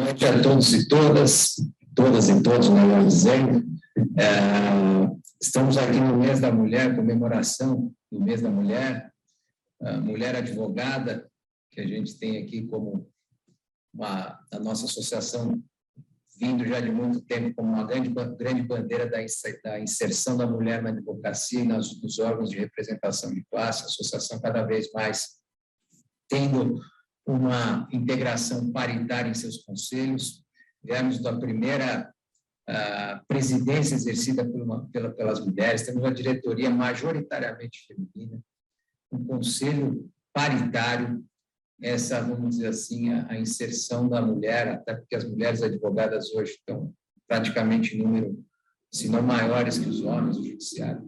noite a todos e todas e todos, melhor dizendo. Estamos aqui no mês da mulher, comemoração do mês da mulher, mulher advogada, que a gente tem aqui como a nossa associação, vindo já de muito tempo como uma grande bandeira da inserção da mulher na advocacia e nos órgãos de representação de classe, a associação cada vez mais tendo uma integração paritária em seus conselhos. Viemos da primeira presidência exercida pelas mulheres, temos uma diretoria majoritariamente feminina, um conselho paritário, essa, vamos dizer assim, a inserção da mulher, até porque as mulheres advogadas hoje estão praticamente em número, se não maiores que os homens, no judiciário.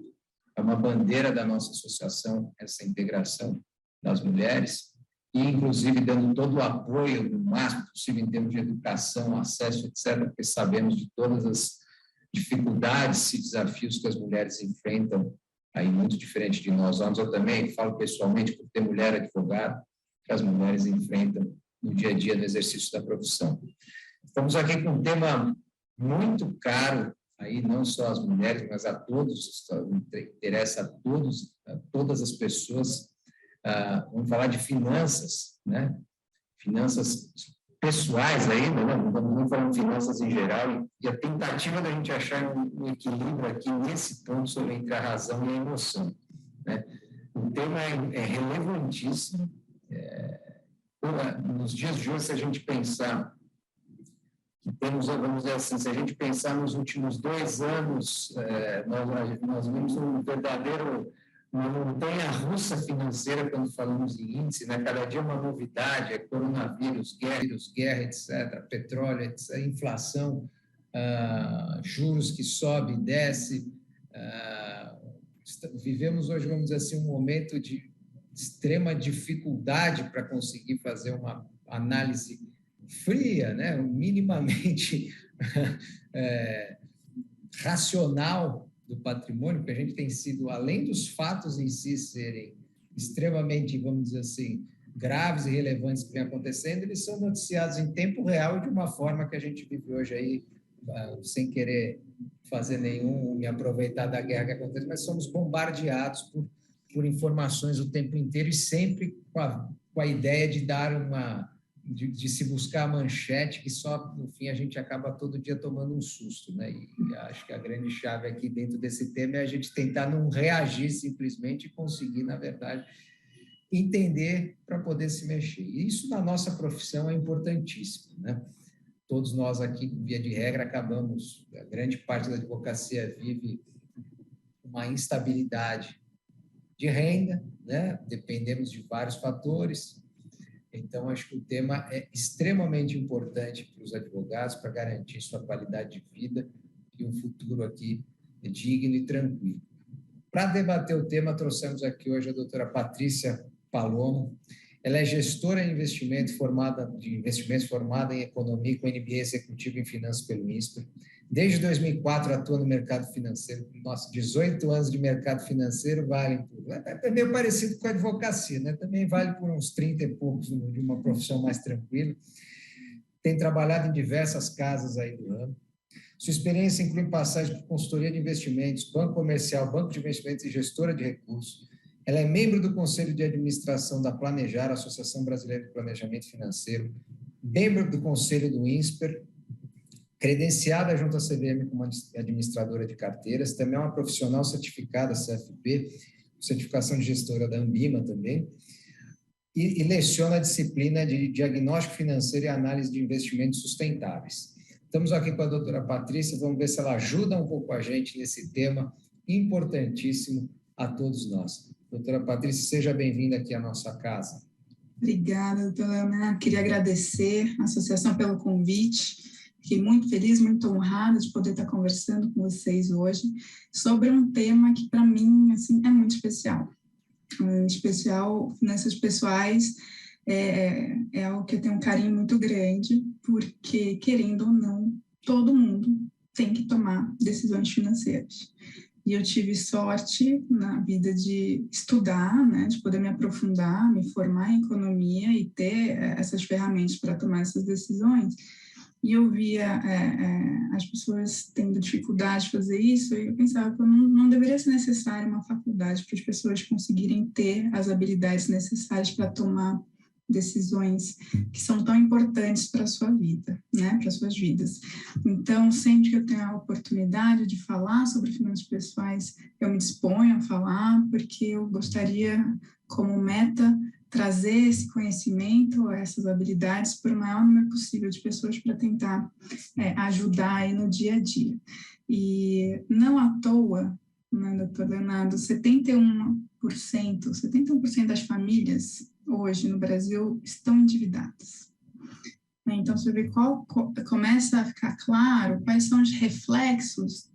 É uma bandeira da nossa associação, essa integração das mulheres, e, inclusive, dando todo o apoio, no máximo possível, em termos de educação, acesso, etc., porque sabemos de todas as dificuldades e desafios que as mulheres enfrentam, aí muito diferente de nós homens. Eu também falo pessoalmente, por ter mulher advogada, que as mulheres enfrentam no dia a dia no exercício da profissão. Estamos aqui com um tema muito caro, aí não só às mulheres, mas a todos, interessa a todas as pessoas. Vamos falar de finanças, né? Finanças pessoais ainda, né? Não estamos falando de finanças em geral, e a tentativa da gente achar um equilíbrio aqui nesse ponto entre a razão e a emoção, né? O tema é relevantíssimo. Nos dias de hoje, se a gente pensar que temos, vamos dizer assim, se a gente pensar nos últimos 2 anos, nós vimos um verdadeiro, uma montanha-russa financeira quando falamos em índice, né? Cada dia uma novidade, é coronavírus, guerra, etc., petróleo, etc., inflação, juros que sobe e desce. Vivemos hoje, vamos dizer assim, um momento de extrema dificuldade para conseguir fazer uma análise fria, né? Minimamente racional do patrimônio, porque a gente tem sido, além dos fatos em si serem extremamente, vamos dizer assim, graves e relevantes que vem acontecendo, eles são noticiados em tempo real e de uma forma que a gente vive hoje aí, sem querer fazer me aproveitar da guerra que acontece, mas somos bombardeados por informações o tempo inteiro e sempre com a ideia de dar de se buscar a manchete, que só, no fim, a gente acaba todo dia tomando um susto, né? E acho que a grande chave aqui dentro desse tema é a gente tentar não reagir simplesmente e conseguir, na verdade, entender para poder se mexer. E isso, na nossa profissão, é importantíssimo, né? Todos nós aqui, via de regra, acabamos, a grande parte da advocacia vive uma instabilidade de renda, né? Dependemos de vários fatores. Então, acho que o tema é extremamente importante para os advogados, para garantir sua qualidade de vida e um futuro aqui digno e tranquilo. Para debater o tema, trouxemos aqui hoje a doutora Patrícia Palomo. Ela é gestora em investimentos formada em economia com MBA executivo em finanças pelo INSPER. Desde 2004 atua no mercado financeiro. Nossa, 18 anos de mercado financeiro valem por... É meio parecido com a advocacia, né? Também vale por uns 30 e poucos de uma profissão mais tranquila. Tem trabalhado em diversas casas aí do ramo. Sua experiência inclui passagem por consultoria de investimentos, banco comercial, banco de investimentos e gestora de recursos. Ela é membro do Conselho de Administração da Planejar, Associação Brasileira de Planejamento Financeiro, membro do Conselho do INSPER, credenciada junto à CVM como administradora de carteiras, também é uma profissional certificada CFP, certificação de gestora da Ambima também, e leciona a disciplina de diagnóstico financeiro e análise de investimentos sustentáveis. Estamos aqui com a doutora Patrícia, vamos ver se ela ajuda um pouco a gente nesse tema importantíssimo a todos nós. Doutora Patrícia, seja bem-vinda aqui à nossa casa. Obrigada, doutora Ana. Queria agradecer a associação pelo convite. Fiquei muito feliz, muito honrada de poder estar conversando com vocês hoje sobre um tema que, para mim, assim, é muito especial. Especial, finanças pessoais, é algo que eu tenho um carinho muito grande, porque, querendo ou não, todo mundo tem que tomar decisões financeiras. E eu tive sorte na vida de estudar, né, de poder me aprofundar, me formar em economia e ter essas ferramentas para tomar essas decisões. e eu via as pessoas tendo dificuldade de fazer isso, e eu pensava que não deveria ser necessário uma faculdade para as pessoas conseguirem ter as habilidades necessárias para tomar decisões que são tão importantes para a sua vida, né, para as suas vidas. Então, sempre que eu tenho a oportunidade de falar sobre finanças pessoais, eu me disponho a falar, porque eu gostaria, como meta, trazer esse conhecimento, essas habilidades para o maior número possível de pessoas para tentar ajudar aí no dia a dia. E não à toa, né, doutor Leonardo, 71% das famílias hoje no Brasil estão endividadas. Então, você vê começa a ficar claro quais são os reflexos,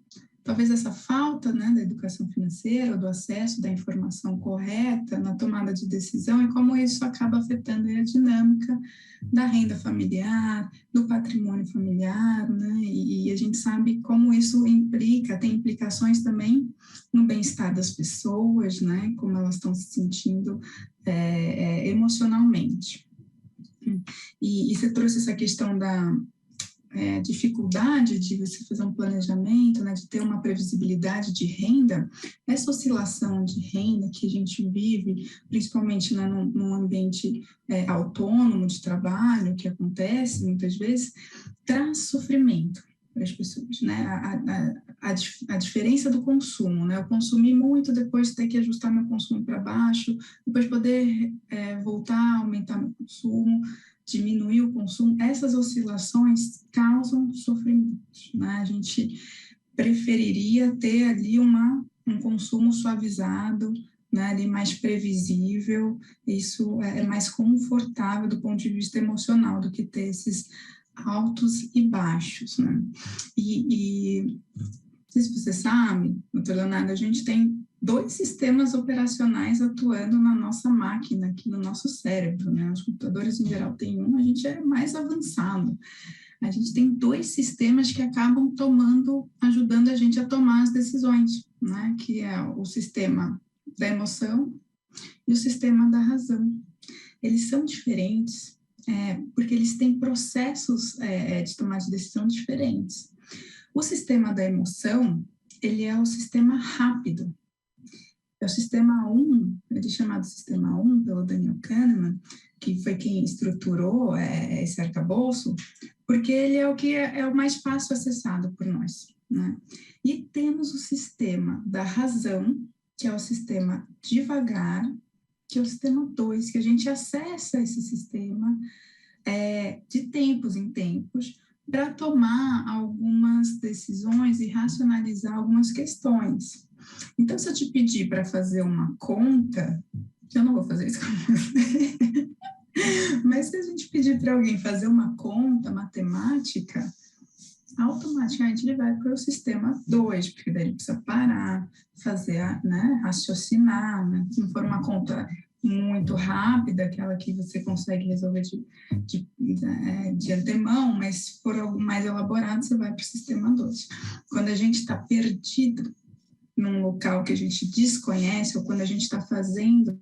talvez essa falta, né, da educação financeira, do acesso da informação correta na tomada de decisão, e como isso acaba afetando a dinâmica da renda familiar, do patrimônio familiar, né, e a gente sabe como isso tem implicações também no bem-estar das pessoas, né, como elas estão se sentindo emocionalmente. E você trouxe essa questão da dificuldade de você fazer um planejamento, né, de ter uma previsibilidade de renda. Essa oscilação de renda que a gente vive, principalmente, né, num ambiente autônomo de trabalho, que acontece muitas vezes, traz sofrimento para as pessoas, né? A diferença do consumo, né? Eu consumi muito, depois ter que ajustar meu consumo para baixo, depois poder voltar a aumentar meu consumo, diminuir o consumo. Essas oscilações causam sofrimento, né? A gente preferiria ter ali um consumo suavizado, né, ali mais previsível. Isso é mais confortável do ponto de vista emocional do que ter esses altos e baixos, né? E não sei se você sabe, doutor Leonardo, a gente tem 2 sistemas operacionais atuando na nossa máquina, aqui no nosso cérebro, né? Os computadores, em geral, têm a gente é mais avançado. A gente tem 2 sistemas que acabam ajudando a gente a tomar as decisões, né? Que é o sistema da emoção e o sistema da razão. Eles são diferentes, porque eles têm processos de tomada de decisão diferentes. O sistema da emoção, ele é o sistema rápido. É o sistema 1, ele é chamado sistema 1 pelo Daniel Kahneman, que foi quem estruturou esse arcabouço, porque ele é o que é o mais fácil acessado por nós, né? E temos o sistema da razão, que é o sistema devagar, que é o sistema 2, que a gente acessa esse sistema de tempos em tempos para tomar algumas decisões e racionalizar algumas questões. Então, se eu te pedir para fazer uma conta, eu não vou fazer isso com você, mas se a gente pedir para alguém fazer uma conta matemática, automaticamente ele vai para o sistema 2, porque daí ele precisa parar, fazer, né, raciocinar, né? Se não for uma conta muito rápida, aquela que você consegue resolver de antemão, mas se for algo mais elaborado, você vai para o sistema 2. Quando a gente está perdido num local que a gente desconhece, ou quando a gente está fazendo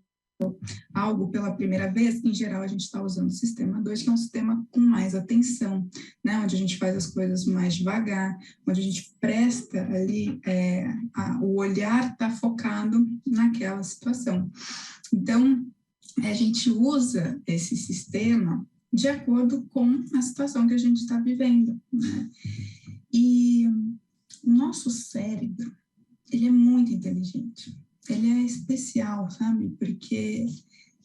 algo pela primeira vez, em geral a gente está usando o sistema 2, que é um sistema com mais atenção, né? Onde a gente faz as coisas mais devagar, onde a gente presta ali, o olhar está focado naquela situação. Então, a gente usa esse sistema de acordo com a situação que a gente está vivendo, né? E o nosso cérebro, ele é muito inteligente. Ele é especial, sabe? Porque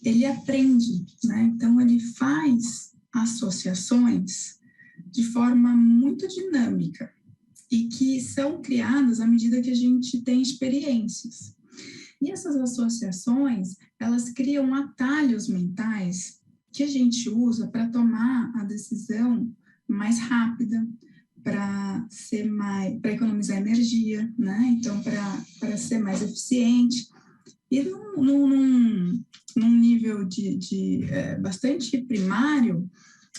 ele aprende, né? Então, ele faz associações de forma muito dinâmica e que são criadas à medida que a gente tem experiências. E essas associações, elas criam atalhos mentais que a gente usa para tomar a decisão mais rápida, para economizar energia, né? Então, para ser mais eficiente. E num nível bastante primário,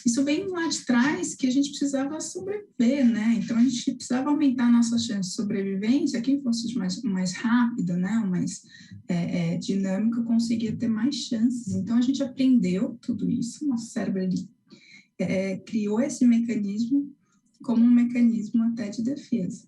isso vem lá de trás, que a gente precisava sobreviver, né? Então, a gente precisava aumentar a nossa chance de sobrevivência. Quem fosse mais rápido, né? O mais dinâmico, conseguia ter mais chances. Então, a gente aprendeu tudo isso. Nosso cérebro, ele criou esse mecanismo como um mecanismo até de defesa.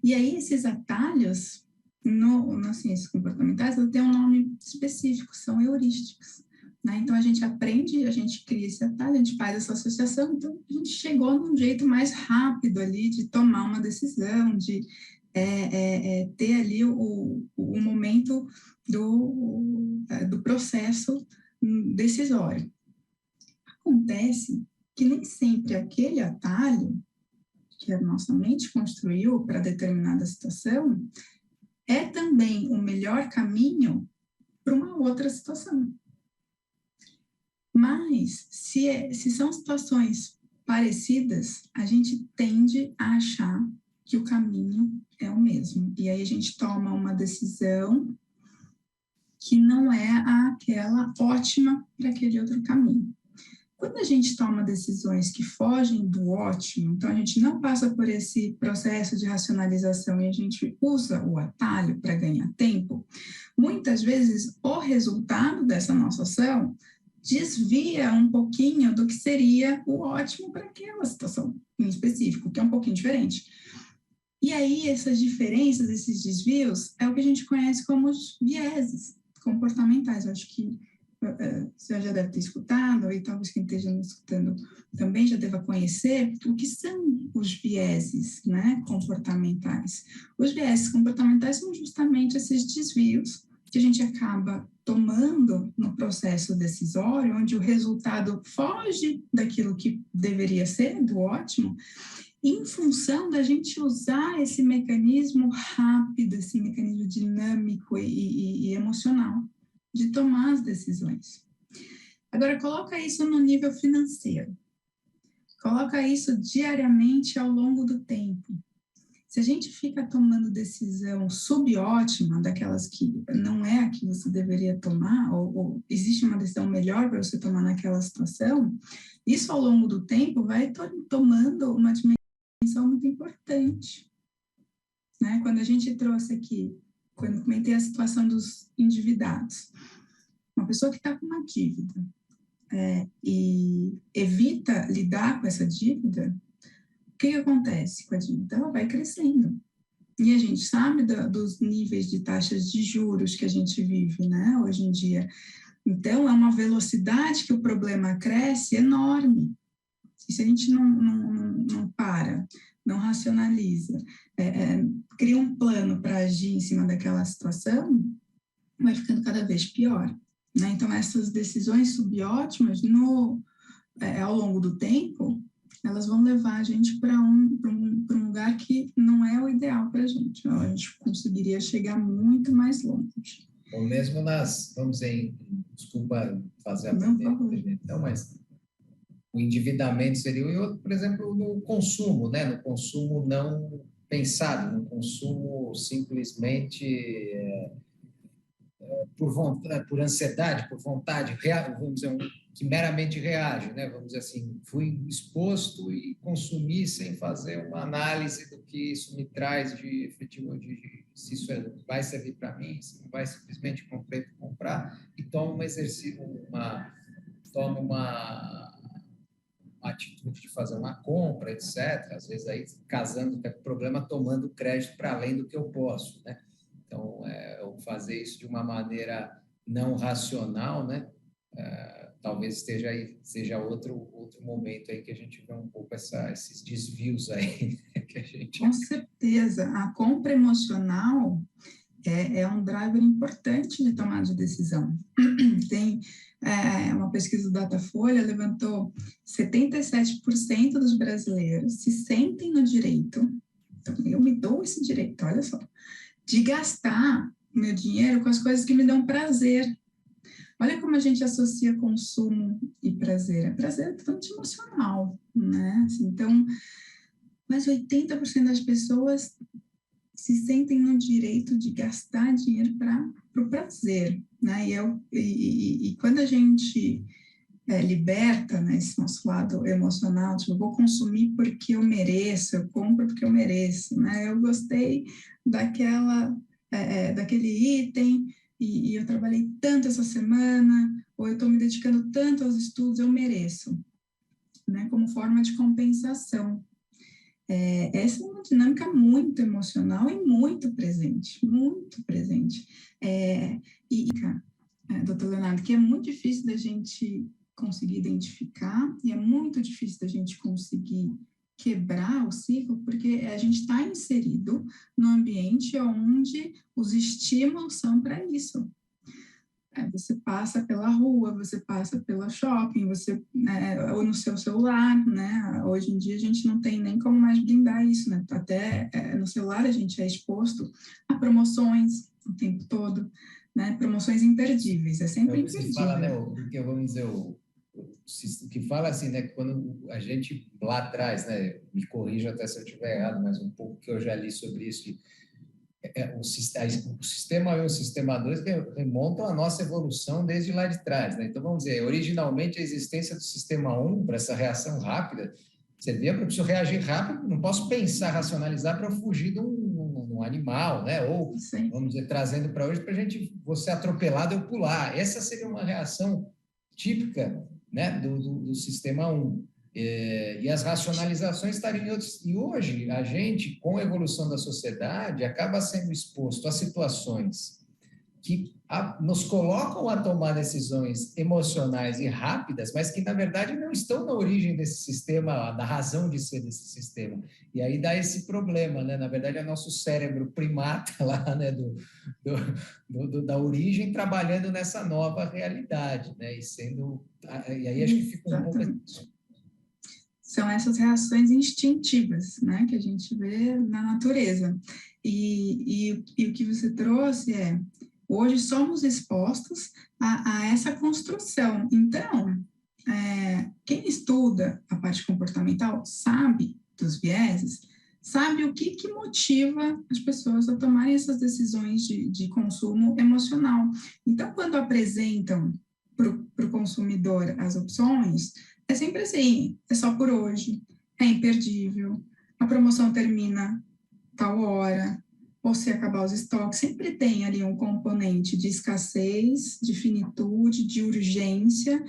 E aí, esses atalhos, nas ciências comportamentais, têm um nome específico, são heurísticos. Né? Então, a gente aprende, a gente cria esse atalho, a gente faz essa associação, então a gente chegou num jeito mais rápido ali de tomar uma decisão, de ter ali o momento do processo decisório. Acontece que nem sempre aquele atalho que a nossa mente construiu para determinada situação é também o melhor caminho para uma outra situação. Mas, se são situações parecidas, a gente tende a achar que o caminho é o mesmo. E aí a gente toma uma decisão que não é aquela ótima para aquele outro caminho. Quando a gente toma decisões que fogem do ótimo, então a gente não passa por esse processo de racionalização e a gente usa o atalho para ganhar tempo, muitas vezes o resultado dessa nossa ação desvia um pouquinho do que seria o ótimo para aquela situação em específico, que é um pouquinho diferente. E aí, essas diferenças, esses desvios, é o que a gente conhece como os vieses comportamentais. Eu acho que você já deve ter escutado, e talvez quem esteja me escutando também já deva conhecer o que são os vieses, né, comportamentais. Os vieses comportamentais são justamente esses desvios que a gente acaba tomando no processo decisório, onde o resultado foge daquilo que deveria ser, do ótimo, em função da gente usar esse mecanismo rápido, esse mecanismo dinâmico e emocional de tomar as decisões. Agora, coloca isso no nível financeiro. Coloca isso diariamente ao longo do tempo. Se a gente fica tomando decisão subótima, daquelas que não é a que você deveria tomar, ou existe uma decisão melhor para você tomar naquela situação, isso ao longo do tempo vai tomando uma dimensão muito importante. Né? Quando a gente trouxe aqui, quando comentei a situação dos endividados, uma pessoa que está com uma dívida e evita lidar com essa dívida, o que acontece com a dívida? Ela vai crescendo. E a gente sabe dos níveis de taxas de juros que a gente vive, né, hoje em dia. Então, é uma velocidade que o problema cresce enorme. E se a gente não para, não racionaliza, cria um plano para agir em cima daquela situação, vai ficando cada vez pior. Né? Então, essas decisões subótimas, ao longo do tempo, elas vão levar a gente para um lugar que não é o ideal para a gente. A gente conseguiria chegar muito mais longe. Ou mesmo vamos dizer, desculpa fazer a pergunta, não, mas o endividamento seria, e outro, por exemplo, no consumo, né? No consumo não pensado, no consumo simplesmente por ansiedade, por vontade, vamos dizer, que meramente reage, né? Vamos dizer assim, fui exposto e consumi sem fazer uma análise do que isso me traz de efetivo, se isso vai servir para mim, se não vai simplesmente comprar, e tomo uma atitude de fazer uma compra, etc. Às vezes aí casando com o problema, tomando crédito para além do que eu posso, né? Então, eu fazer isso de uma maneira não racional, né? Talvez seja outro momento aí que a gente vê um pouco esses desvios aí que a gente... Com certeza, a compra emocional é um driver importante de tomada de decisão. Tem uma pesquisa do Datafolha levantou 77% dos brasileiros se sentem no direito, então eu me dou esse direito, olha só, de gastar meu dinheiro com as coisas que me dão prazer. Olha como a gente associa consumo e prazer. É prazer totalmente emocional, né? Então, mas 80% das pessoas se sentem no direito de gastar dinheiro para o prazer, né? E quando a gente liberta, né, esse nosso lado emocional, tipo, eu vou consumir porque eu mereço, eu compro porque eu mereço, né? Eu gostei daquele item e eu trabalhei tanto essa semana, ou eu estou me dedicando tanto aos estudos, eu mereço. né, como forma de compensação. Essa é uma dinâmica muito emocional e muito presente, muito presente. Doutor Leonardo, que é muito difícil da gente conseguir identificar e é muito difícil da gente conseguir quebrar o ciclo, porque a gente está inserido num ambiente onde os estímulos são para isso. Você passa pela rua, você passa pela shopping, ou no seu celular, né? Hoje em dia a gente não tem nem como mais blindar isso, né? Até no celular a gente é exposto a promoções o tempo todo, né? Promoções imperdíveis, é sempre imperdível. Fala, né, porque vamos dizer, o que fala assim, né, que quando a gente lá atrás, né, me corrija até se eu estiver errado, mas um pouco que eu já li sobre isso, que o sistema 1 e o sistema 2 remontam a nossa evolução desde lá de trás, né? Então, vamos dizer, originalmente a existência do sistema 1, para essa reação rápida, você vê, eu preciso reagir rápido, não posso pensar, racionalizar para fugir de um animal, né? Ou, sim, vamos dizer, trazendo para hoje, para a gente, você atropelado, eu pular. Essa seria uma reação típica, né, do sistema 1. E as racionalizações estariam em outros. E hoje, a gente, com a evolução da sociedade, acaba sendo exposto a situações que nos colocam a tomar decisões emocionais e rápidas, mas que, na verdade, não estão na origem desse sistema, da razão de ser desse sistema. E aí dá esse problema, né? Na verdade, é nosso cérebro primata lá, né, da origem, trabalhando nessa nova realidade, né? E aí acho que fica um pouco... São essas reações instintivas, né, que a gente vê na natureza. E o que você trouxe hoje somos expostos a essa construção. Então, quem estuda a parte comportamental sabe dos vieses, sabe o que motiva as pessoas a tomarem essas decisões de consumo emocional. Então, quando apresentam para o consumidor as opções, é sempre assim, é só por hoje, é imperdível, a promoção termina tal hora, ou se acabar os estoques, sempre tem ali um componente de escassez, de finitude, de urgência,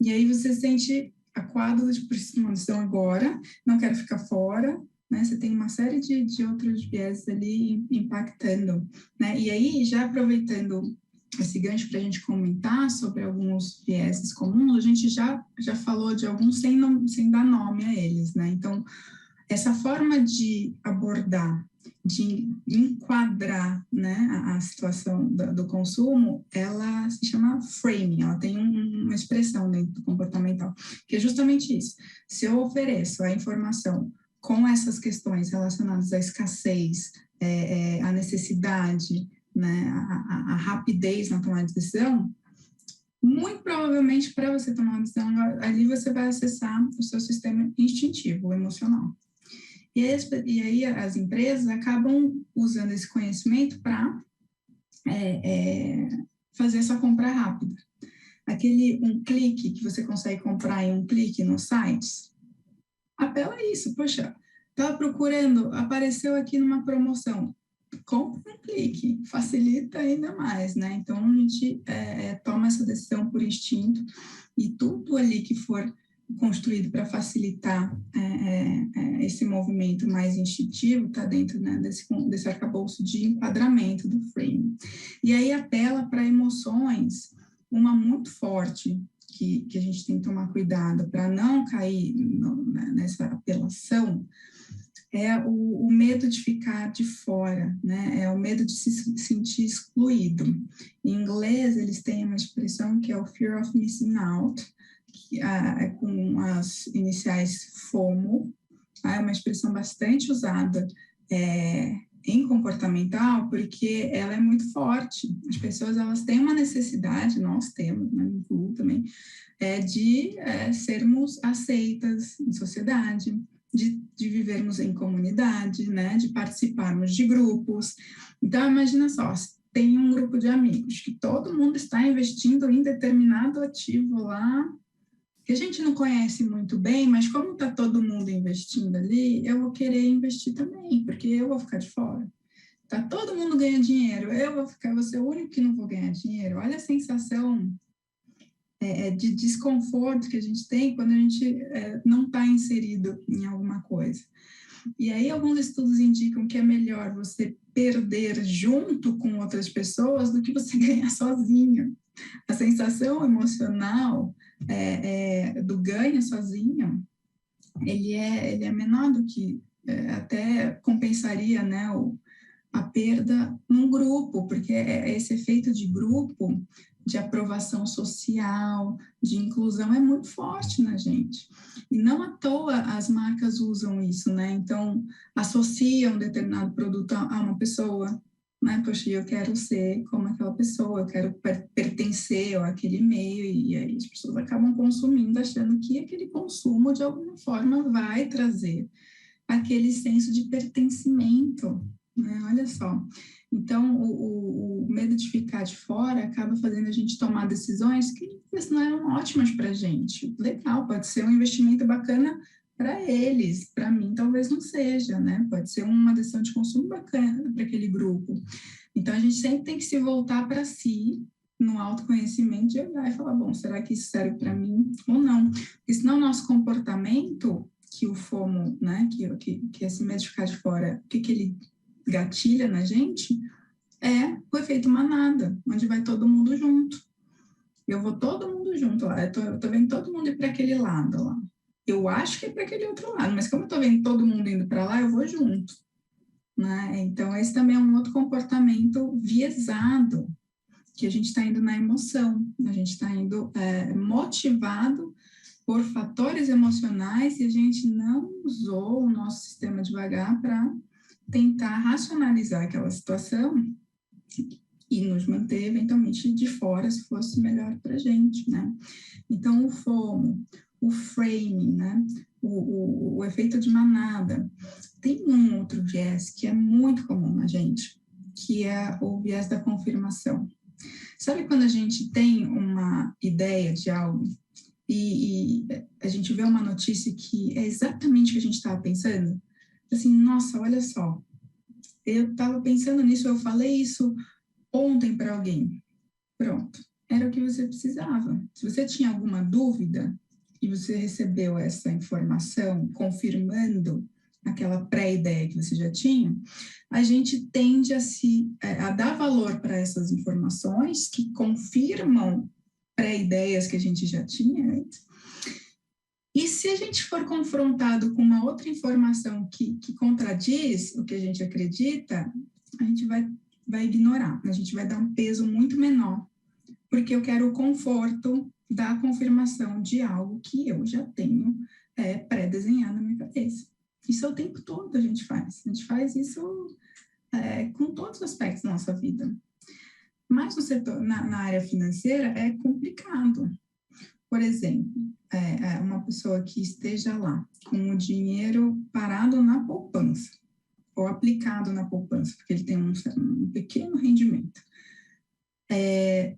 e aí você sente acuado de preciso agora, não quero ficar fora, né? Você tem uma série de outros viés ali impactando, né? E aí, já aproveitando esse gancho para a gente comentar sobre alguns vieses comuns, a gente já falou de alguns sem dar nome a eles, né? Então, essa forma de abordar, de enquadrar, né, a situação do consumo, ela se chama framing, ela tem uma expressão dentro do comportamental, que é justamente isso. Se eu ofereço a informação com essas questões relacionadas à escassez, à necessidade, né, a rapidez na tomada de decisão, muito provavelmente para você tomar uma decisão, ali você vai acessar o seu sistema instintivo, emocional. E aí as empresas acabam usando esse conhecimento para fazer essa compra rápida. Um clique que você consegue comprar em um clique nos sites, apela a isso. Poxa, estava procurando, apareceu aqui numa promoção, compra um clique, facilita ainda mais, né? Então, a gente toma essa decisão por instinto e tudo ali que for construído para facilitar esse movimento mais instintivo está dentro, né, desse arcabouço de enquadramento do frame. E aí apela para emoções, uma muito forte, que a gente tem que tomar cuidado para não cair nessa apelação, é o medo de ficar de fora, né? É o medo de se sentir excluído. Em inglês, eles têm uma expressão que é o fear of missing out, que é com as iniciais FOMO, é uma expressão bastante usada em comportamental, porque ela é muito forte. As pessoas, elas têm uma necessidade, nós temos, né, me incluo também, de sermos aceitas em sociedade, de vivermos em comunidade, né, de participarmos de grupos. Então, imagina só, tem um grupo de amigos que todo mundo está investindo em determinado ativo lá, que a gente não conhece muito bem, mas como está todo mundo investindo ali, eu vou querer investir também, porque eu vou ficar de fora. Tá todo mundo ganhando dinheiro, eu vou ser o único que não vou ganhar dinheiro. Olha a sensação de desconforto que a gente tem quando a gente não está inserido em alguma coisa. E aí alguns estudos indicam que é melhor você perder junto com outras pessoas do que você ganhar sozinho. A sensação emocional do ganho sozinho, ele é menor do que até compensaria, né, a perda num grupo, porque esse efeito de grupo, de aprovação social, de inclusão, é muito forte na gente. E não à toa as marcas usam isso, né? Então, associam um determinado produto a uma pessoa, né? Poxa, eu quero ser como aquela pessoa, eu quero pertencer àquele meio, e aí as pessoas acabam consumindo, achando que aquele consumo, de alguma forma, vai trazer aquele senso de pertencimento, né? Olha só. Então, o medo de ficar de fora acaba fazendo a gente tomar decisões que não eram ótimas para a gente. Legal, pode ser um investimento bacana para eles, para mim talvez não seja, né? Pode ser uma decisão de consumo bacana para aquele grupo. Então, a gente sempre tem que se voltar para si, no autoconhecimento, de olhar e falar, bom, será que isso serve para mim ou não? Porque senão o nosso comportamento, que o FOMO, né, que esse medo de ficar de fora, o que ele gatilha na gente, é o efeito manada, onde vai todo mundo junto. Eu vou todo mundo junto lá, eu tô vendo todo mundo ir para aquele lado lá. Eu acho que é para aquele outro lado, mas como eu tô vendo todo mundo indo para lá, eu vou junto, né? Então, esse também é um outro comportamento viesado, que a gente está indo na emoção, a gente está indo motivado por fatores emocionais e a gente não usou o nosso sistema devagar para tentar racionalizar aquela situação e nos manter eventualmente de fora se fosse melhor para a gente, né? Então, o FOMO, o framing, né? O efeito de manada. Tem um outro viés que é muito comum na gente, que é o viés da confirmação. Sabe quando a gente tem uma ideia de algo e a gente vê uma notícia que é exatamente o que a gente estava pensando? Assim, nossa, olha só, eu estava pensando nisso, eu falei isso ontem para alguém. Pronto, era o que você precisava. Se você tinha alguma dúvida e você recebeu essa informação confirmando aquela pré-ideia que você já tinha, a gente tende a dar valor para essas informações que confirmam pré-ideias que a gente já tinha antes. E se a gente for confrontado com uma outra informação que contradiz o que a gente acredita, a gente vai ignorar, a gente vai dar um peso muito menor, porque eu quero o conforto da confirmação de algo que eu já tenho pré-desenhado na minha cabeça. Isso é o tempo todo a gente faz isso com todos os aspectos da nossa vida. Mas no setor, na área financeira é complicado. Por exemplo, uma pessoa que esteja lá com o dinheiro parado na poupança, ou aplicado na poupança, porque ele tem um pequeno rendimento. E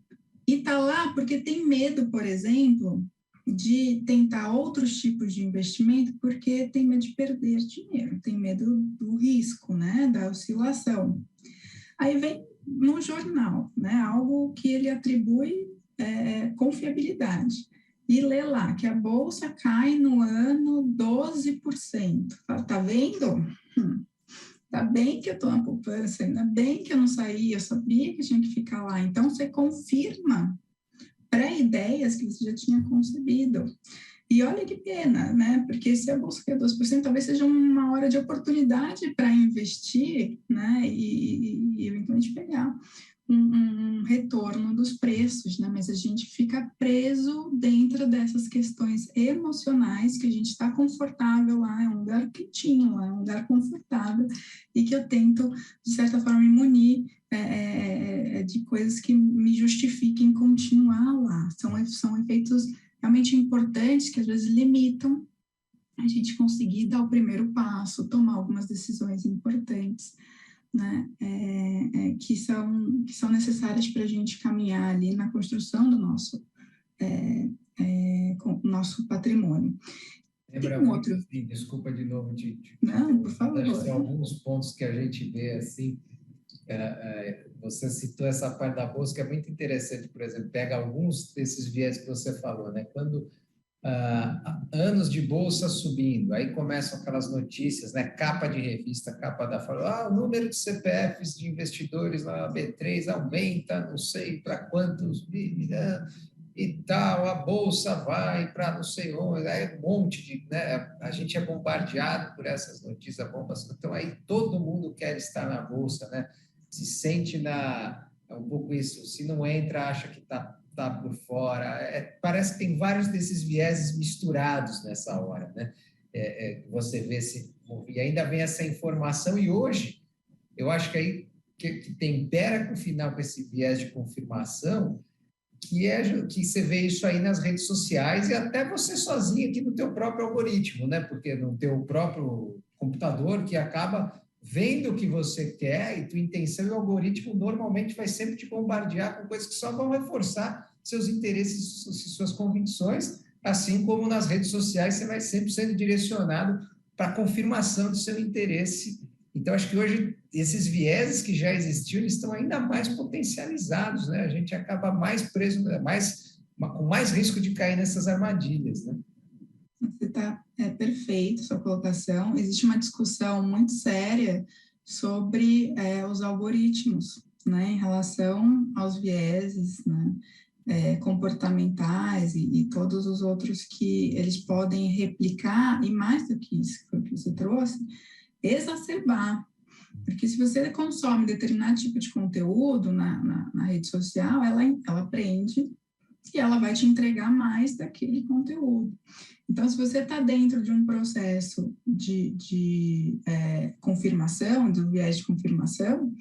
está lá porque tem medo, por exemplo, de tentar outros tipos de investimento, porque tem medo de perder dinheiro, tem medo do risco, né, da oscilação. Aí vem no jornal, né, algo que ele atribui confiabilidade. E lê lá que a bolsa cai no ano 12%. Tá vendo? Tá bem que eu estou na poupança, ainda bem que eu não saí, eu sabia que tinha que ficar lá. Então, você confirma pré-ideias que você já tinha concebido. E olha que pena, né? Porque se a bolsa cai 12%, talvez seja uma hora de oportunidade para investir, né? E eventualmente pegar um retorno dos preços, né? Mas a gente fica preso dentro dessas questões emocionais, que a gente está confortável lá, é um lugar quentinho lá, é um lugar confortável, e que eu tento, de certa forma, me munir de coisas que me justifiquem continuar lá. São efeitos realmente importantes que às vezes limitam a gente conseguir dar o primeiro passo, tomar algumas decisões importantes, né, que são necessárias para a gente caminhar ali na construção do nosso patrimônio. Lembra muito, assim, desculpa de novo Não, por favor. São alguns pontos que a gente vê assim, você citou essa parte da bolsa que é muito interessante, por exemplo, pega alguns desses viés que você falou, né? Quando anos de bolsa subindo, aí começam aquelas notícias, né? Capa de revista, capa da Folha, o número de CPFs de investidores na B3 aumenta, não sei para quantos, e tal, a bolsa vai para não sei onde, aí um monte de, né? A gente é bombardeado por essas notícias, bombas, então aí todo mundo quer estar na bolsa, né? Se sente um pouco isso, se não entra, acha que tá por fora. Parece que tem vários desses vieses misturados nessa hora, né? Você vê e ainda vem essa informação, e hoje, eu acho que aí que tempera com o final com esse viés de confirmação, que você vê isso aí nas redes sociais e até você sozinho aqui no teu próprio algoritmo, né? Porque no teu próprio computador, que acaba vendo o que você quer e tua intenção, e o algoritmo normalmente vai sempre te bombardear com coisas que só vão reforçar seus interesses e suas convicções, assim como nas redes sociais você vai sempre sendo direcionado para a confirmação do seu interesse. Então, acho que hoje esses vieses que já existiam, eles estão ainda mais potencializados, né? A gente acaba mais preso, com mais risco de cair nessas armadilhas, né? Você está perfeito, sua colocação. Existe uma discussão muito séria sobre os algoritmos, né, em relação aos vieses, né, comportamentais e todos os outros que eles podem replicar, e mais do que isso que você trouxe, exacerbar. Porque se você consome determinado tipo de conteúdo na rede social, ela aprende e ela vai te entregar mais daquele conteúdo. Então, se você está dentro de um processo de confirmação, do viés de confirmação,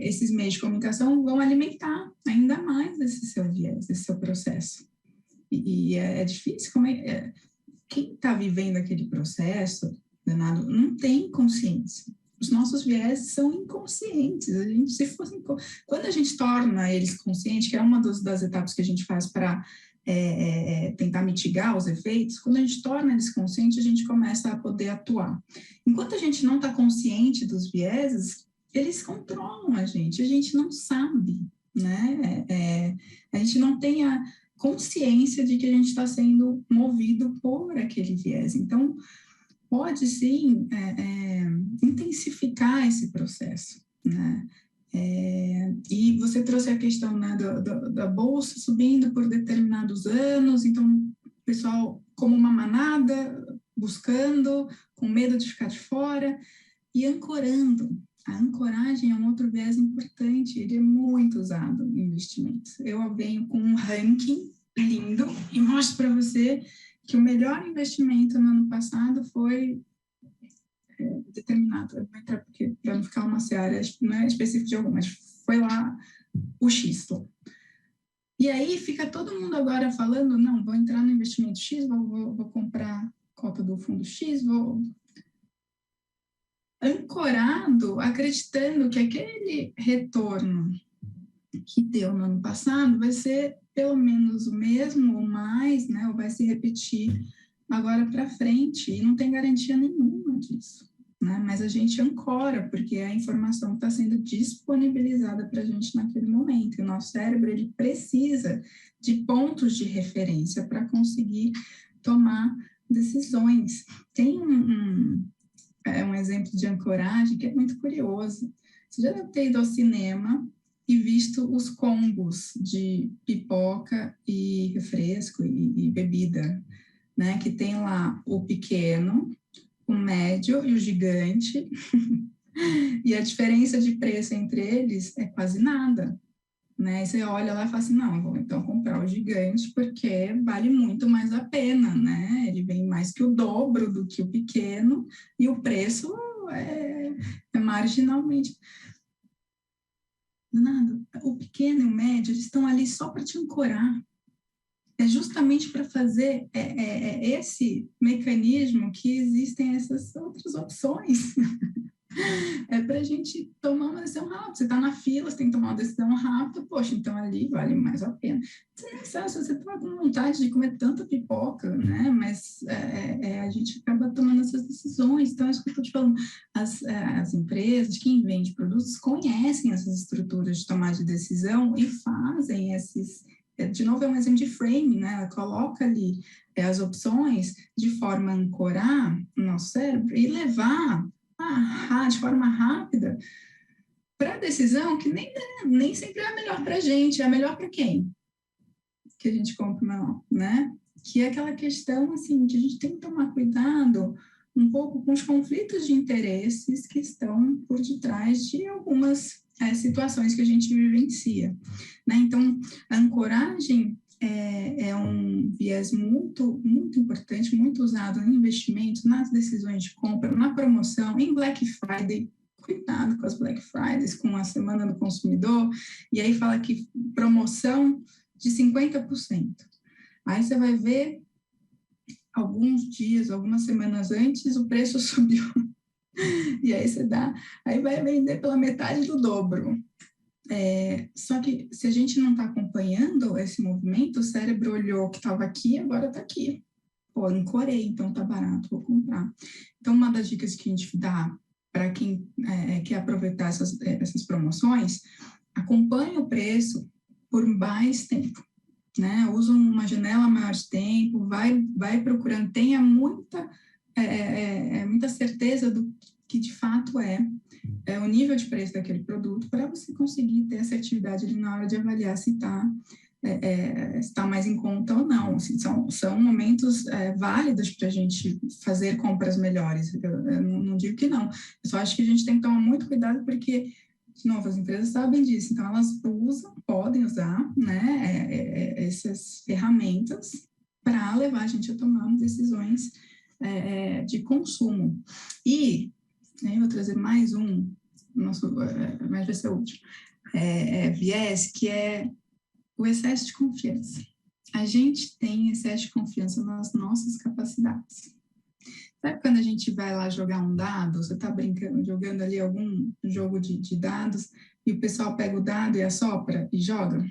esses meios de comunicação vão alimentar ainda mais esse seu viés, esse seu processo. E é difícil. Quem está vivendo aquele processo, Leonardo, não tem consciência. Os nossos viés são inconscientes. Quando a gente torna eles conscientes, que é uma das etapas que a gente faz para tentar mitigar os efeitos, quando a gente torna eles conscientes, a gente começa a poder atuar. Enquanto a gente não está consciente dos vieses, eles controlam a gente não sabe, né? A gente não tem a consciência de que a gente está sendo movido por aquele viés. Então, pode sim intensificar esse processo, né? E você trouxe a questão, né, da bolsa subindo por determinados anos, então o pessoal como uma manada, buscando, com medo de ficar de fora e ancorando. A ancoragem é um outro viés importante, ele é muito usado em investimentos. Eu venho com um ranking lindo e mostro para você que o melhor investimento no ano passado foi determinado, eu vou entrar porque para não ficar uma seara, não é específico de alguma, mas foi lá o X. E aí fica todo mundo agora falando, não, vou entrar no investimento X, vou comprar cota do fundo X, vou ancorado, acreditando que aquele retorno que deu no ano passado vai ser pelo menos o mesmo ou mais, né, ou vai se repetir agora para frente, e não tem garantia nenhuma disso, né? Mas a gente ancora, porque é a informação que está sendo disponibilizada para a gente naquele momento, e o nosso cérebro ele precisa de pontos de referência para conseguir tomar decisões. Tem um exemplo de ancoragem que é muito curioso. Você já deve ter ido ao cinema e visto os combos de pipoca e refresco e bebida, né? Que tem lá o pequeno, o médio e o gigante, e a diferença de preço entre eles é quase nada, né? E você olha lá e fala assim, não, vou então comprar o gigante porque vale muito mais a pena, né? Ele vem mais que o dobro do que o pequeno e o preço é marginalmente. Nada. O pequeno e o médio, eles estão ali só para te ancorar. É justamente para fazer esse mecanismo que existem essas outras opções. É para a gente tomar uma decisão rápida. Você está na fila, você tem que tomar uma decisão rápida, poxa, então ali vale mais a pena. Você nem sabe se você está com vontade de comer tanta pipoca, né? Mas a gente acaba tomando essas decisões. Então, é isso que eu estou te falando. As empresas, quem vende produtos, conhecem essas estruturas de tomar de decisão e fazem esses. De novo, é um exemplo de frame, né? Ela coloca ali as opções de forma a ancorar o nosso cérebro e levar de forma rápida para a decisão que nem sempre é a melhor para a gente, é a melhor para quem? Que a gente compra, não, né? Que é aquela questão, assim, que a gente tem que tomar cuidado um pouco com os conflitos de interesses que estão por detrás de algumas situações que a gente vivencia, né? Então, a ancoragem é um viés muito, muito importante, muito usado em investimentos, nas decisões de compra, na promoção, em Black Friday. Cuidado com as Black Fridays, com a Semana do Consumidor, e aí fala que promoção de 50%. Aí você vai ver, alguns dias, algumas semanas antes, o preço subiu. E aí vai vender pela metade do dobro. Só que se a gente não está acompanhando esse movimento, o cérebro olhou que estava aqui, agora está aqui. Pô, ancorei, então tá barato, vou comprar. Então, uma das dicas que a gente dá para quem quer aproveitar essas promoções, acompanhe o preço por mais tempo, né? Usa uma janela maior de tempo, vai procurando, tenha muita certeza do que de fato é o nível de preço daquele produto, para você conseguir ter assertividade ali na hora de avaliar se está mais em conta ou não. Assim, são momentos válidos para a gente fazer compras melhores. Eu não digo que não. Eu só acho que a gente tem que tomar muito cuidado, porque, de novo, as empresas sabem disso, então elas podem usar, né, essas ferramentas para levar a gente a tomar decisões de consumo. E eu vou trazer mais mas vai ser o último, viés, que é o excesso de confiança. A gente tem excesso de confiança nas nossas capacidades. Sabe quando a gente vai lá jogar um dado, você está brincando, jogando ali algum jogo de dados, e o pessoal pega o dado e assopra e joga?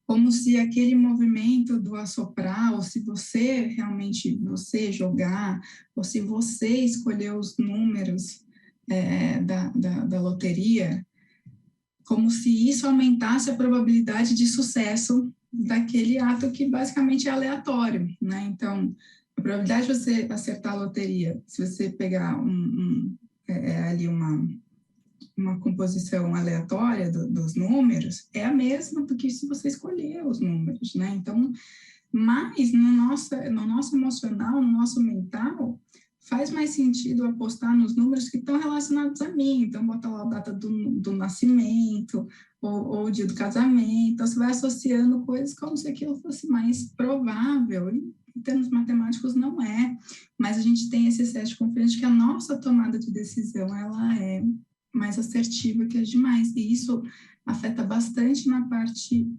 Como se aquele movimento do assoprar, ou se você realmente jogar, ou se você escolher os números da loteria, como se isso aumentasse a probabilidade de sucesso daquele ato que basicamente é aleatório, né? Então, a probabilidade de você acertar a loteria, se você pegar ali uma composição aleatória dos números, é a mesma do que se você escolher os números, né? Então, mas no nosso emocional, no nosso mental, faz mais sentido apostar nos números que estão relacionados a mim. Então, bota lá a data do nascimento, ou o dia do casamento. Então, você vai associando coisas como se aquilo fosse mais provável. E, em termos matemáticos, não é. Mas a gente tem esse excesso de confiança de que a nossa tomada de decisão, ela é mais assertiva que as demais. E isso afeta bastante na parte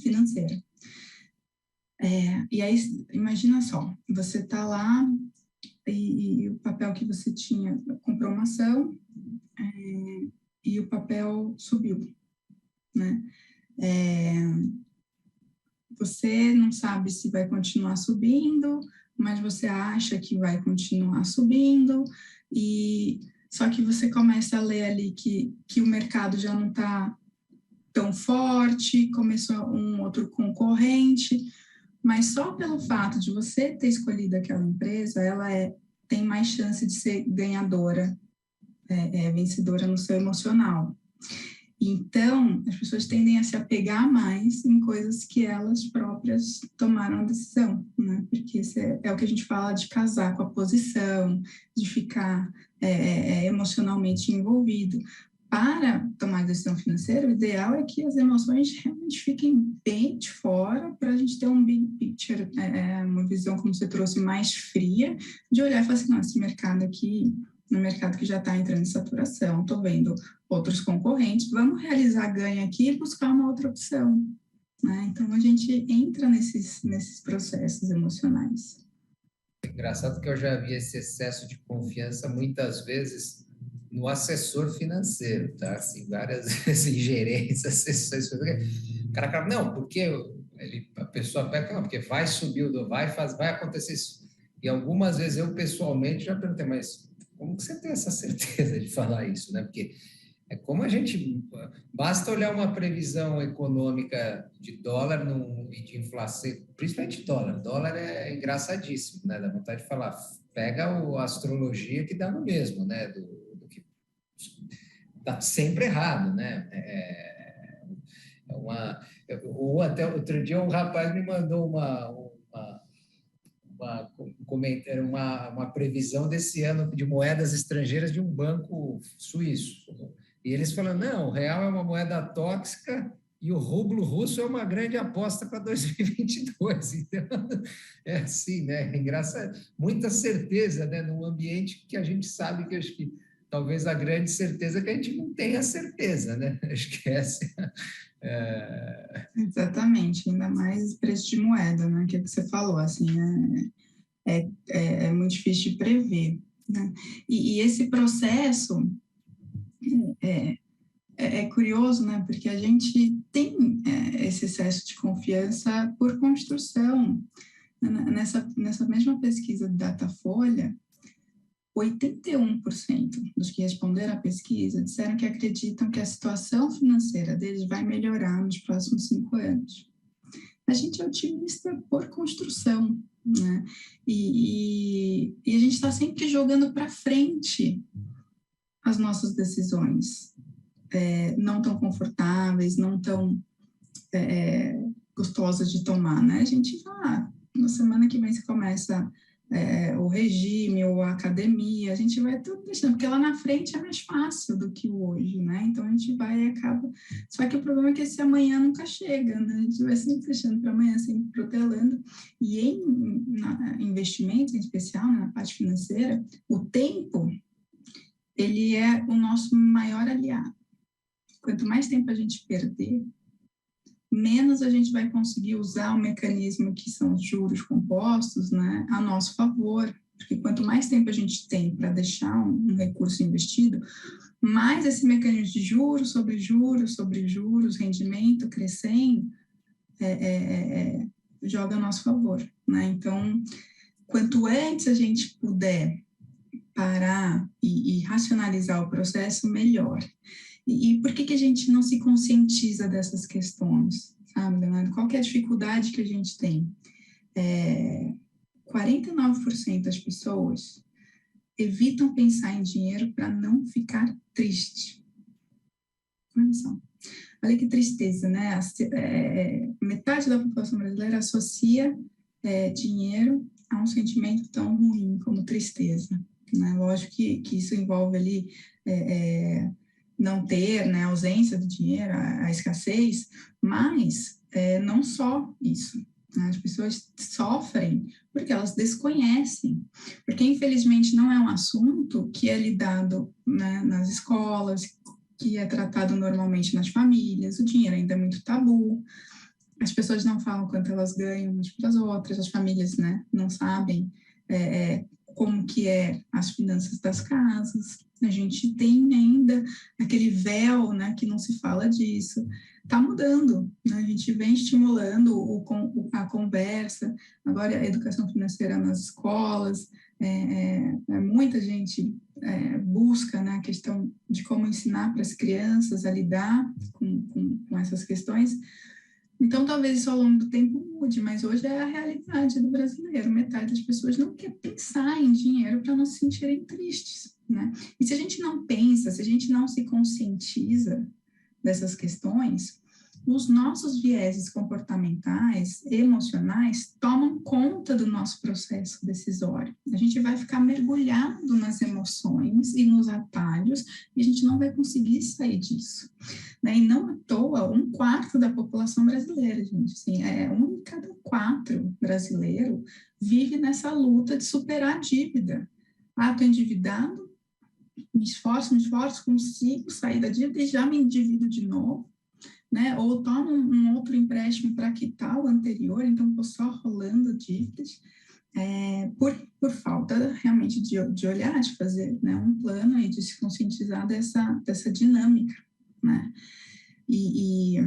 financeira. E aí, imagina só, você está lá e o papel que você tinha, comprou uma ação e o papel subiu, né? Você não sabe se vai continuar subindo, mas você acha que vai continuar subindo, e só que você começa a ler ali que o mercado já não está tão forte, começou um outro concorrente, mas só pelo fato de você ter escolhido aquela empresa, ela tem mais chance de ser ganhadora, vencedora no seu emocional. Então, as pessoas tendem a se apegar mais em coisas que elas próprias tomaram a decisão, né? Porque isso é o que a gente fala de casar com a posição, de ficar emocionalmente envolvido. Para tomar decisão financeira, o ideal é que as emoções realmente fiquem bem de fora, para a gente ter um big picture, uma visão, como você trouxe, mais fria, de olhar e falar assim, esse mercado aqui, no mercado que já está entrando em saturação, estou vendo outros concorrentes, vamos realizar ganho aqui e buscar uma outra opção, né? Então, a gente entra nesses processos emocionais. engraçado que eu já vi esse excesso de confiança muitas vezes no assessor financeiro, tá? Assim, várias vezes em gerentes, assessores. O cara fala, não, porque a pessoa pega, não, porque vai subir, vai acontecer isso. E algumas vezes eu, pessoalmente, já perguntei, mas como que você tem essa certeza de falar isso, né? Porque é como a gente... Basta olhar uma previsão econômica de dólar e de inflação, principalmente dólar. Dólar é engraçadíssimo, né? Dá vontade de falar, pega a astrologia que dá no mesmo, né? Do que está sempre errado, né? Ou até outro dia um rapaz me mandou uma previsão desse ano de moedas estrangeiras de um banco suíço. E eles falam, não, o real é uma moeda tóxica e o rublo russo é uma grande aposta para 2022. Então, é assim, né? É engraçado. Muita certeza, né? Num ambiente que a gente sabe que acho que talvez a grande certeza é que a gente não tenha certeza, né? Acho que essa Exatamente, ainda mais preço de moeda, né? Que você falou, assim, é muito difícil de prever, né? E esse processo é curioso, né? Porque a gente tem esse excesso de confiança por construção. Nessa mesma pesquisa do Datafolha, 81% dos que responderam à pesquisa disseram que acreditam que a situação financeira deles vai melhorar nos próximos 5 anos. A gente é otimista por construção, né? E a gente está sempre jogando para frente as nossas decisões, não tão confortáveis, não tão gostosas de tomar, né? A gente vai, na semana que vem você começa o regime ou a academia, a gente vai tudo deixando, porque lá na frente é mais fácil do que o hoje, né? Então a gente vai e acaba. Só que o problema é que esse amanhã nunca chega, né? A gente vai sempre deixando para amanhã, sempre protelando. E em investimentos, em especial, na parte financeira, o tempo, ele é o nosso maior aliado. Quanto mais tempo a gente perder, menos a gente vai conseguir usar o mecanismo que são os juros compostos, né, a nosso favor, porque quanto mais tempo a gente tem para deixar um recurso investido, mais esse mecanismo de juros sobre juros sobre juros, rendimento crescendo, joga a nosso favor, né? Então, quanto antes a gente puder parar e racionalizar o processo, melhor. E por que a gente não se conscientiza dessas questões, sabe, Leonardo? Qual que é a dificuldade que a gente tem? 49% das pessoas evitam pensar em dinheiro para não ficar triste. Olha só. Olha que tristeza, né? Metade da população brasileira associa dinheiro a um sentimento tão ruim como tristeza, né? Lógico que isso envolve ali não ter, né, a ausência do dinheiro, a escassez, mas não só isso. Né? As pessoas sofrem porque elas desconhecem, porque infelizmente não é um assunto que é lidado, né, nas escolas, que é tratado normalmente nas famílias, o dinheiro ainda é muito tabu, as pessoas não falam quanto elas ganham umas para as outras, as famílias, né, não sabem como que é as finanças das casas, a gente tem ainda aquele véu, né, que não se fala disso, está mudando, né? A gente vem estimulando a conversa, agora a educação financeira nas escolas, muita gente busca, né, a questão de como ensinar para as crianças a lidar com essas questões. Então, talvez isso ao longo do tempo mude, mas hoje é a realidade do brasileiro. Metade das pessoas não quer pensar em dinheiro para não se sentirem tristes, né? E se a gente não pensa, se a gente não se conscientiza dessas questões, os nossos vieses comportamentais, emocionais, tomam conta do nosso processo decisório. A gente vai ficar mergulhado nas emoções e nos atalhos e a gente não vai conseguir sair disso. Né? E não à toa, 1/4 da população brasileira, gente, assim, 1 em cada 4 brasileiro vive nessa luta de superar a dívida. Estou endividado, me esforço, consigo sair da dívida e já me endivido de novo. Né? Ou tomo um outro empréstimo para quitar o anterior, então estou só rolando dívidas. por falta realmente de olhar, de fazer, né, um plano e de se conscientizar dessa dinâmica, né? E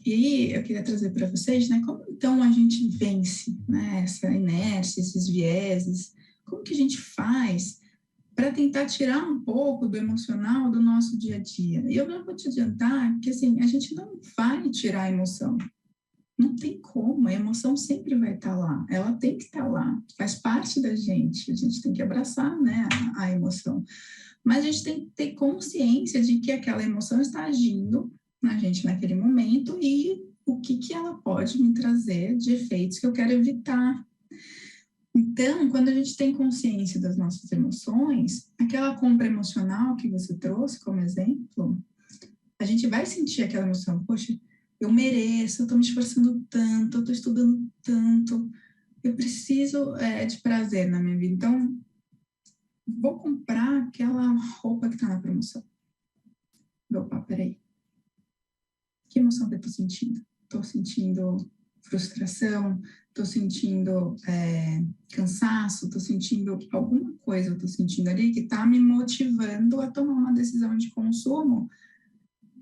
aí eu queria trazer para vocês, né, como então a gente vence, né, essa inércia, esses vieses, como que a gente faz para tentar tirar um pouco do emocional do nosso dia a dia? E eu não vou te adiantar que, assim, a gente não vai tirar a emoção. Não tem como, a emoção sempre vai estar lá, ela tem que estar lá, faz parte da gente, a gente tem que abraçar, né, a emoção. Mas a gente tem que ter consciência de que aquela emoção está agindo na gente naquele momento e o que ela pode me trazer de efeitos que eu quero evitar. Então, quando a gente tem consciência das nossas emoções, aquela compra emocional que você trouxe como exemplo, a gente vai sentir aquela emoção, poxa, eu mereço, eu estou me esforçando tanto, eu estou estudando tanto, eu preciso de prazer na minha vida, então vou comprar aquela roupa que está na promoção. Opa, peraí, que emoção que eu estou sentindo? Estou sentindo frustração, estou sentindo cansaço, estou sentindo alguma coisa, eu estou sentindo ali que está me motivando a tomar uma decisão de consumo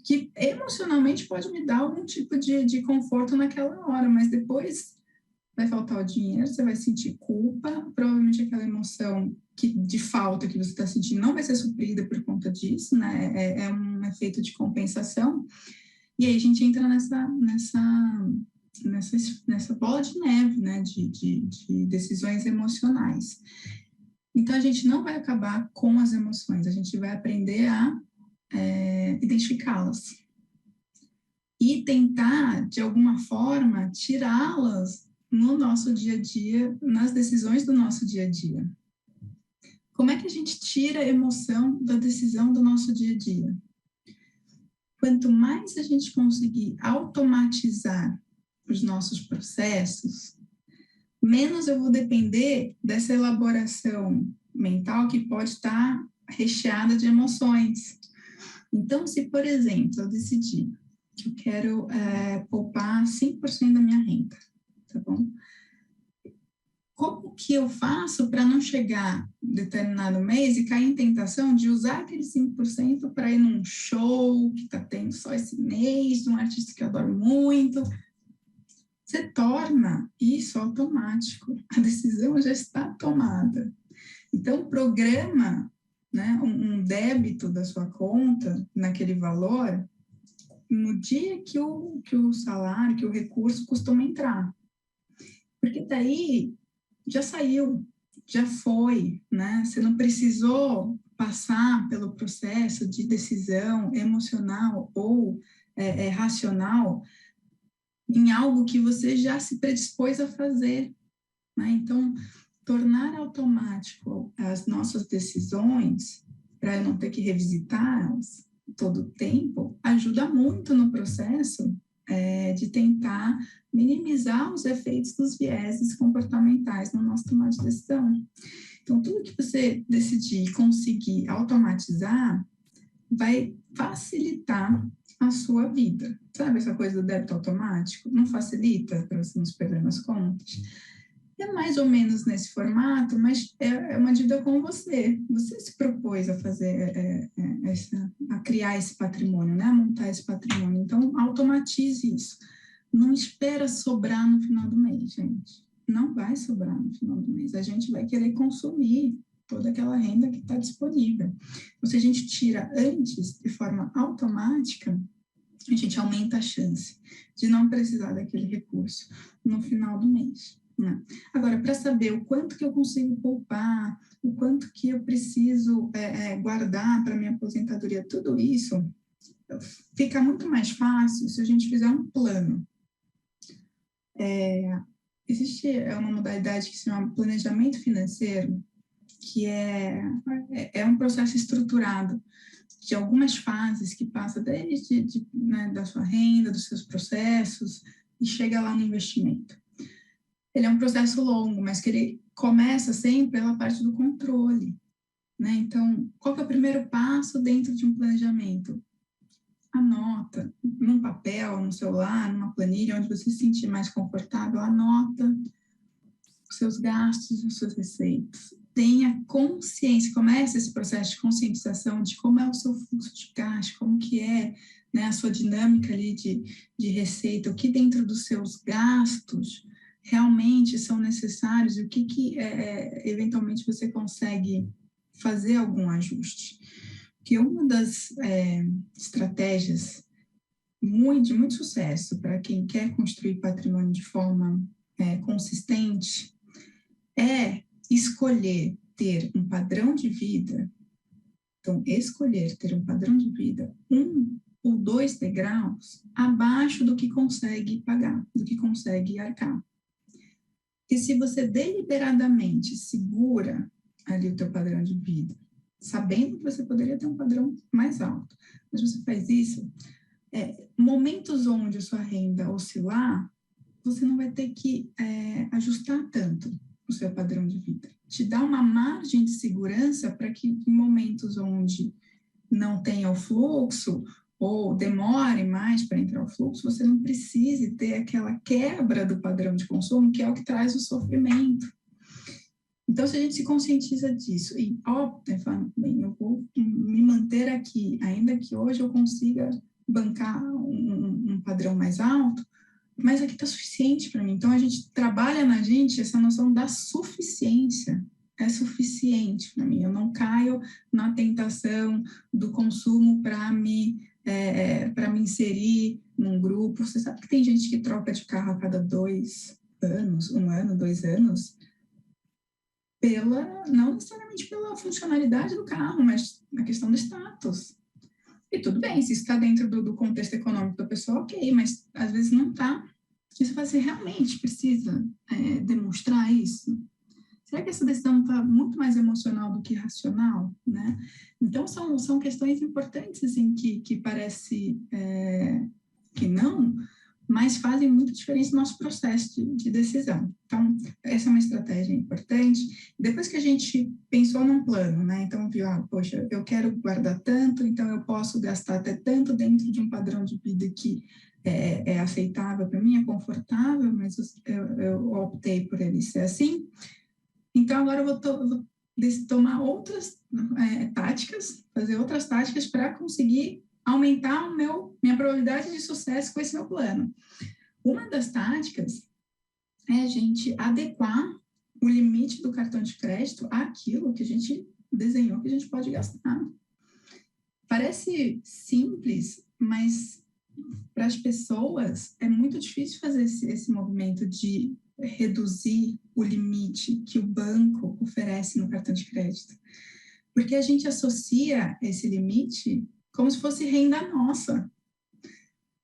que emocionalmente pode me dar algum tipo de conforto naquela hora, mas depois vai faltar o dinheiro, você vai sentir culpa, provavelmente aquela emoção de falta que você está sentindo não vai ser suprida por conta disso, né? É um efeito de compensação. E aí a gente entra nessa bola de neve, né, de decisões emocionais. Então, a gente não vai acabar com as emoções, a gente vai aprender a identificá-las e tentar, de alguma forma, tirá-las no nosso dia a dia, nas decisões do nosso dia a dia. Como é que a gente tira a emoção da decisão do nosso dia a dia? Quanto mais a gente conseguir automatizar os nossos processos, menos eu vou depender dessa elaboração mental que pode estar recheada de emoções. Então, se, por exemplo, eu decidir que eu quero poupar 5% da minha renda, tá bom? Como que eu faço para não chegar em determinado mês e cair em tentação de usar aqueles 5% para ir num show que está tendo só esse mês, de um artista que eu adoro muito? Você torna isso automático, a decisão já está tomada. Então, programa, né, um débito da sua conta naquele valor no dia que o salário, que o recurso costuma entrar. Porque daí já saiu, já foi, né? Você não precisou passar pelo processo de decisão emocional ou racional em algo que você já se predispôs a fazer, né? Então, tornar automático as nossas decisões, para eu não ter que revisitá-las todo o tempo, ajuda muito no processo de tentar minimizar os efeitos dos vieses comportamentais no nosso tomar de decisão. Então, tudo que você decidir conseguir automatizar vai facilitar a sua vida. Sabe essa coisa do débito automático? Não facilita para você não se perder nas contas? É mais ou menos nesse formato, mas é uma dívida com você. Você se propôs a fazer, a criar esse patrimônio, né? A montar esse patrimônio. Então, automatize isso. Não espera sobrar no final do mês, gente. Não vai sobrar no final do mês. A gente vai querer consumir toda aquela renda que está disponível. Então, se a gente tira antes, de forma automática, a gente aumenta a chance de não precisar daquele recurso no final do mês. Né? Agora, para saber o quanto que eu consigo poupar, o quanto que eu preciso guardar para minha aposentadoria, tudo isso fica muito mais fácil se a gente fizer um plano. Existe uma modalidade que se chama planejamento financeiro, que é um processo estruturado de algumas fases que passa desde né, da sua renda, dos seus processos, e chega lá no investimento. Ele é um processo longo, mas que ele começa sempre pela parte do controle. Né? Então, qual que é o primeiro passo dentro de um planejamento? Anota num papel, no celular, numa planilha, onde você se sentir mais confortável, anota os seus gastos e as suas receitas. Tenha consciência, comece esse processo de conscientização de como é o seu fluxo de caixa, como que é, né, a sua dinâmica ali de receita, o que dentro dos seus gastos realmente são necessários, e o que eventualmente você consegue fazer algum ajuste. Porque uma das estratégias de muito sucesso para quem quer construir patrimônio de forma consistente é escolher ter um padrão de vida. Então, escolher ter um padrão de vida 1 ou 2 degraus abaixo do que consegue pagar, do que consegue arcar. E se você deliberadamente segura ali o teu padrão de vida, sabendo que você poderia ter um padrão mais alto, mas você faz isso, momentos onde a sua renda oscilar, você não vai ter que ajustar tanto o seu padrão de vida. Te dá uma margem de segurança para que em momentos onde não tenha o fluxo ou demore mais para entrar o fluxo, você não precise ter aquela quebra do padrão de consumo, que é o que traz o sofrimento. Então, se a gente se conscientiza disso e opta, fala, bem, eu vou me manter aqui, ainda que hoje eu consiga bancar um padrão mais alto, mas aqui está suficiente para mim. Então, a gente trabalha na gente essa noção da suficiência. É suficiente para mim. Eu não caio na tentação do consumo para me inserir num grupo. Você sabe que tem gente que troca de carro a cada 2 anos, 1 ano, 2 anos, não necessariamente pela funcionalidade do carro, mas na questão do status. E tudo bem, se isso está dentro do contexto econômico da pessoa, ok, mas às vezes não está. E você realmente precisa demonstrar isso? Será que essa decisão está muito mais emocional do que racional, né? Então, são questões importantes, assim, que parece que não, mas fazem muita diferença no nosso processo de decisão. Então, essa é uma estratégia importante. Depois que a gente pensou num plano, né? Então, viu, poxa, eu quero guardar tanto, então eu posso gastar até tanto dentro de um padrão de vida que é aceitável para mim, é confortável, mas eu optei por ele ser assim. Então, agora eu vou tomar outras táticas, fazer outras táticas para conseguir aumentar minha probabilidade de sucesso com esse meu plano. Uma das táticas é a gente adequar o limite do cartão de crédito àquilo que a gente desenhou que a gente pode gastar. Parece simples, mas para as pessoas é muito difícil fazer esse movimento de reduzir o limite que o banco oferece no cartão de crédito. Porque a gente associa esse limite como se fosse renda nossa.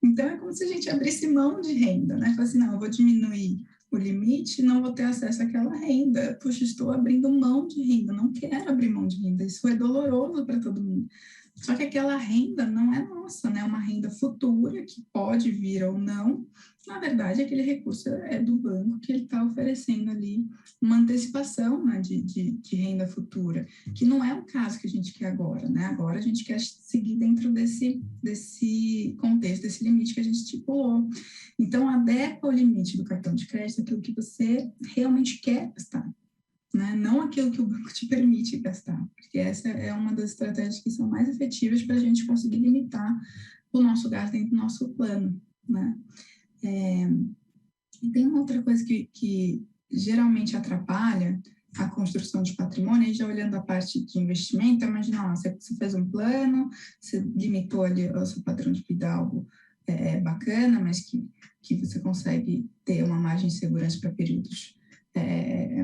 Então, é como se a gente abrisse mão de renda, né? Fala assim, não, eu vou diminuir o limite, não vou ter acesso àquela renda. Puxa, estou abrindo mão de renda, não quero abrir mão de renda. Isso é doloroso para todo mundo. Só que aquela renda não é nossa, né? É uma renda futura que pode vir ou não. Na verdade, aquele recurso é do banco que ele está oferecendo ali uma antecipação, né, de renda futura, que não é o caso que a gente quer agora, né? Agora a gente quer seguir dentro desse contexto, desse limite que a gente estipulou. Então, adequa o limite do cartão de crédito àquilo que você realmente quer gastar, né? Não aquilo que o banco te permite gastar, porque essa é uma das estratégias que são mais efetivas para a gente conseguir limitar o nosso gasto dentro do nosso plano, né? E tem uma outra coisa que geralmente atrapalha a construção de patrimônio, aí já olhando a parte de investimento, imagina, você fez um plano, você limitou ali o seu padrão de vida algo bacana, mas que você consegue ter uma margem de segurança para períodos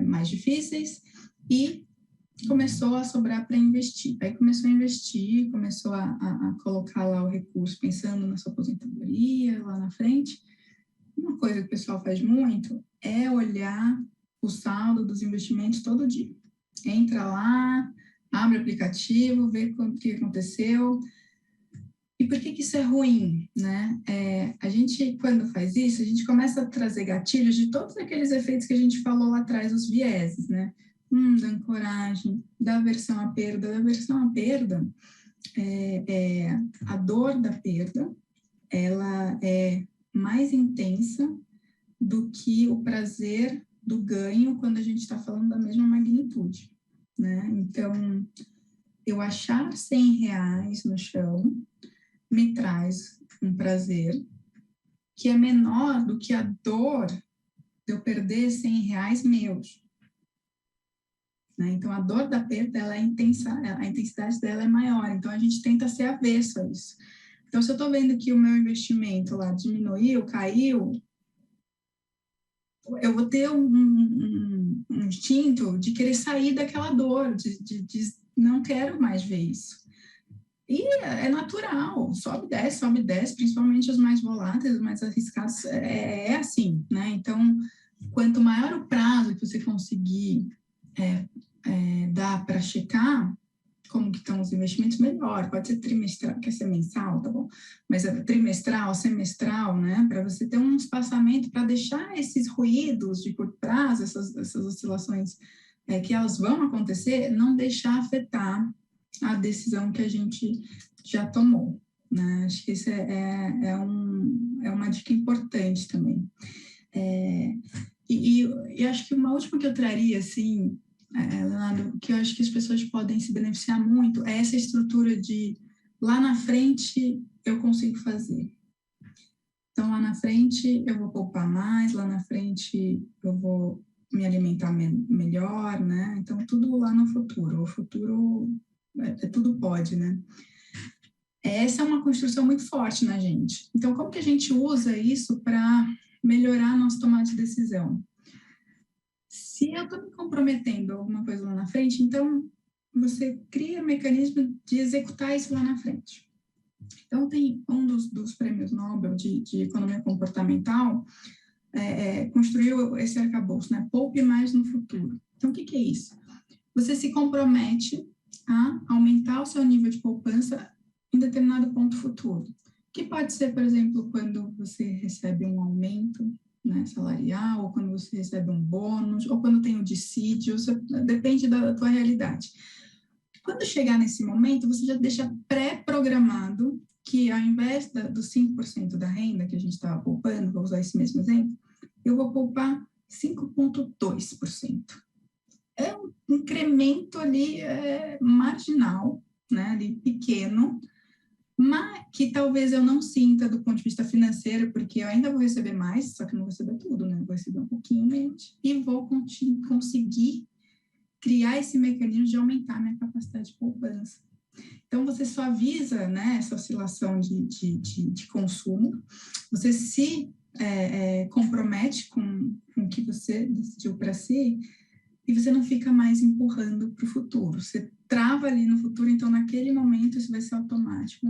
mais difíceis, e começou a sobrar para investir. Aí começou a investir, começou a colocar lá o recurso pensando na sua aposentadoria lá na frente. Uma coisa que o pessoal faz muito é olhar o saldo dos investimentos todo dia. Entra lá, abre o aplicativo, vê o que aconteceu. E por que isso é ruim, né? A gente, quando faz isso, a gente começa a trazer gatilhos de todos aqueles efeitos que a gente falou lá atrás, os vieses, né? Da ancoragem, da aversão à perda. Da aversão à perda, a dor da perda, ela é mais intensa do que o prazer do ganho quando a gente está falando da mesma magnitude, né? Então, eu achar R$100 no chão me traz um prazer que é menor do que a dor de eu perder R$100 meus. Né? Então, a dor da perda, ela é intensa, a intensidade dela é maior. Então, a gente tenta ser avesso a isso. Então, se eu estou vendo que o meu investimento lá diminuiu, caiu, eu vou ter um instinto de querer sair daquela dor, de não quero mais ver isso. E é natural, sobe, desce, principalmente os mais voláteis, os mais arriscados, é assim, né? Então, quanto maior o prazo que você conseguir dar para checar como que estão os investimentos, melhor. Pode ser trimestral, quer ser mensal, tá bom? Mas é trimestral, semestral, né? Para você ter um espaçamento para deixar esses ruídos de curto prazo, essas oscilações que elas vão acontecer, não deixar afetar a decisão que a gente já tomou, né? Acho que isso é uma dica importante também. E acho que uma última que eu traria, assim, Leonardo, que eu acho que as pessoas podem se beneficiar muito, é essa estrutura de lá na frente eu consigo fazer. Então, lá na frente eu vou poupar mais, lá na frente eu vou me alimentar melhor, né? Então, tudo lá no futuro. O futuro, tudo pode, né? Essa é uma construção muito forte na gente. Então, como que a gente usa isso para melhorar a nossa tomada de decisão? Se eu estou me comprometendo a alguma coisa lá na frente, então você cria mecanismo de executar isso lá na frente. Então, tem um dos prêmios Nobel de economia comportamental construiu esse arcabouço, né? Poupe mais no futuro. Então, o que é isso? Você se compromete a aumentar o seu nível de poupança em determinado ponto futuro. Que pode ser, por exemplo, quando você recebe um aumento, né, salarial, ou quando você recebe um bônus, ou quando tem o dissídio, depende da tua realidade. Quando chegar nesse momento, você já deixa pré-programado que, ao invés dos 5% da renda que a gente estava poupando, vou usar esse mesmo exemplo, eu vou poupar 5,2%. É um incremento ali marginal, né, ali pequeno, mas que talvez eu não sinta do ponto de vista financeiro, porque eu ainda vou receber mais, só que não vou receber tudo, né? Vou receber um pouquinho menos e vou conseguir criar esse mecanismo de aumentar a minha capacidade de poupança. Então, você suaviza, né, essa oscilação de consumo, você se compromete com o que você decidiu para si e você não fica mais empurrando para o futuro. Você trava ali no futuro, então naquele momento isso vai ser automático.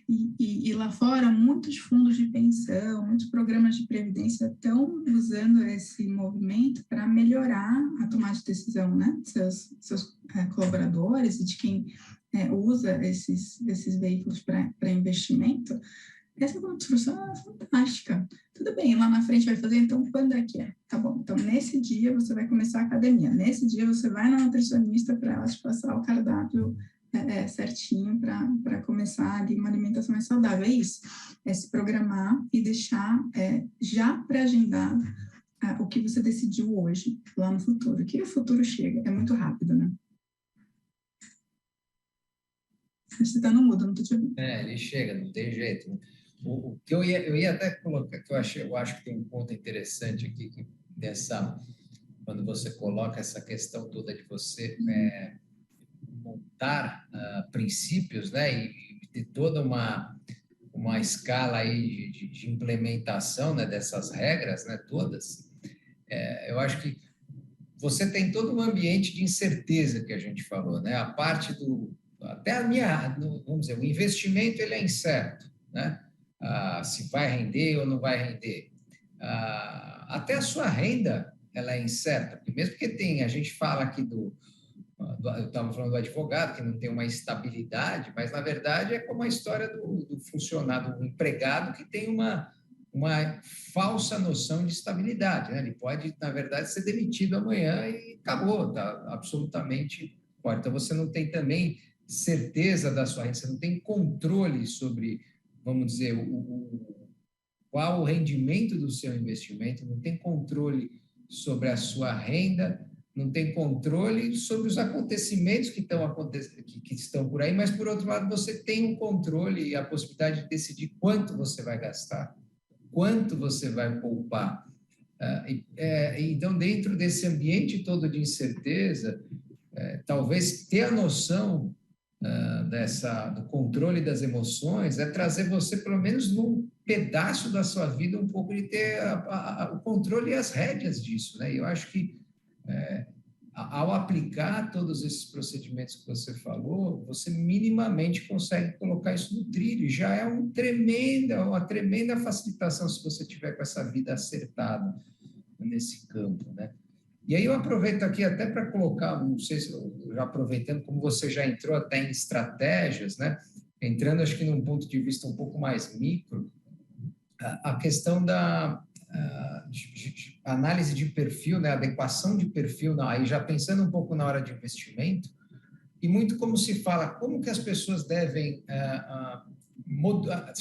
E lá fora, muitos fundos de pensão, muitos programas de previdência estão usando esse movimento para melhorar a tomada de decisão, né? Seus colaboradores e de quem usa esses veículos para investimento. Essa construção é fantástica. Tudo bem, lá na frente vai fazer, então quando é que é? Tá bom, então nesse dia você vai começar a academia, nesse dia você vai na nutricionista para ela te passar o cardápio certinho para começar ali uma alimentação mais saudável. É isso, é se programar e deixar já pré-agendado o que você decidiu hoje, lá no futuro. Que o futuro chega, é muito rápido, né? Você está no mudo, não estou te ouvindo. Ele chega, não tem jeito, né? O que eu ia até colocar, que eu acho que tem um ponto interessante aqui, quando você coloca essa questão toda de você montar princípios, né, e ter toda uma escala aí de implementação, né, dessas regras, né, todas, eu acho que você tem todo um ambiente de incerteza que a gente falou, né, a parte vamos dizer, o investimento ele é incerto, né? Se vai render ou não vai render. Até a sua renda ela é incerta, mesmo porque a gente fala aqui eu estava falando do advogado, que não tem uma estabilidade, mas na verdade é como a história do funcionário, do empregado que tem uma falsa noção de estabilidade, né? Ele pode, na verdade, ser demitido amanhã e acabou, está absolutamente fora. Então, você não tem também certeza da sua renda, você não tem controle sobre, vamos dizer, qual o rendimento do seu investimento, não tem controle sobre a sua renda, não tem controle sobre os acontecimentos que estão por aí, mas, por outro lado, você tem um controle e a possibilidade de decidir quanto você vai gastar, quanto você vai poupar. Então, dentro desse ambiente todo de incerteza, talvez ter a noção do controle das emoções é trazer você, pelo menos num pedaço da sua vida, um pouco de ter o controle e as rédeas disso, né? Eu acho que ao aplicar todos esses procedimentos que você falou, você minimamente consegue colocar isso no trilho. Já é uma tremenda facilitação se você tiver com essa vida acertada nesse campo, né? E aí eu aproveito aqui até para colocar, não sei se já aproveitando, como você já entrou até em estratégias, né? Entrando, acho que num ponto de vista um pouco mais micro, a questão da de análise de perfil, né? Adequação de perfil, aí já pensando um pouco na hora de investimento, e muito como se fala, como que as pessoas devem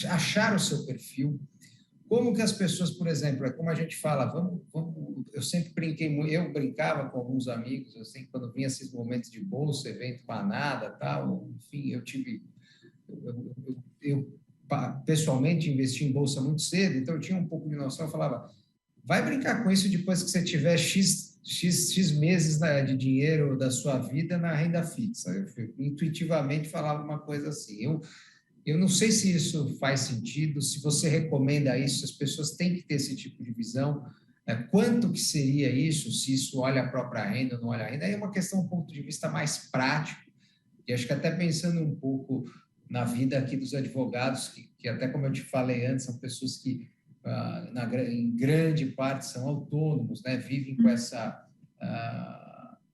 achar o seu perfil, como que as pessoas, por exemplo, como a gente fala, eu sempre eu brincava com alguns amigos, assim, quando vinha esses momentos de bolsa, evento panada, tal, enfim, eu pessoalmente investi em bolsa muito cedo, então eu tinha um pouco de noção, eu falava, vai brincar com isso depois que você tiver X meses de dinheiro da sua vida na renda fixa. Eu intuitivamente falava uma coisa assim, eu não sei se isso faz sentido, se você recomenda isso, as pessoas têm que ter esse tipo de visão, quanto que seria isso, se isso olha a própria renda ou não olha a renda, aí é uma questão, um ponto de vista mais prático, e acho que até pensando um pouco na vida aqui dos advogados, que até como eu te falei antes, são pessoas que, em grande parte, são autônomos, né? Vivem com essa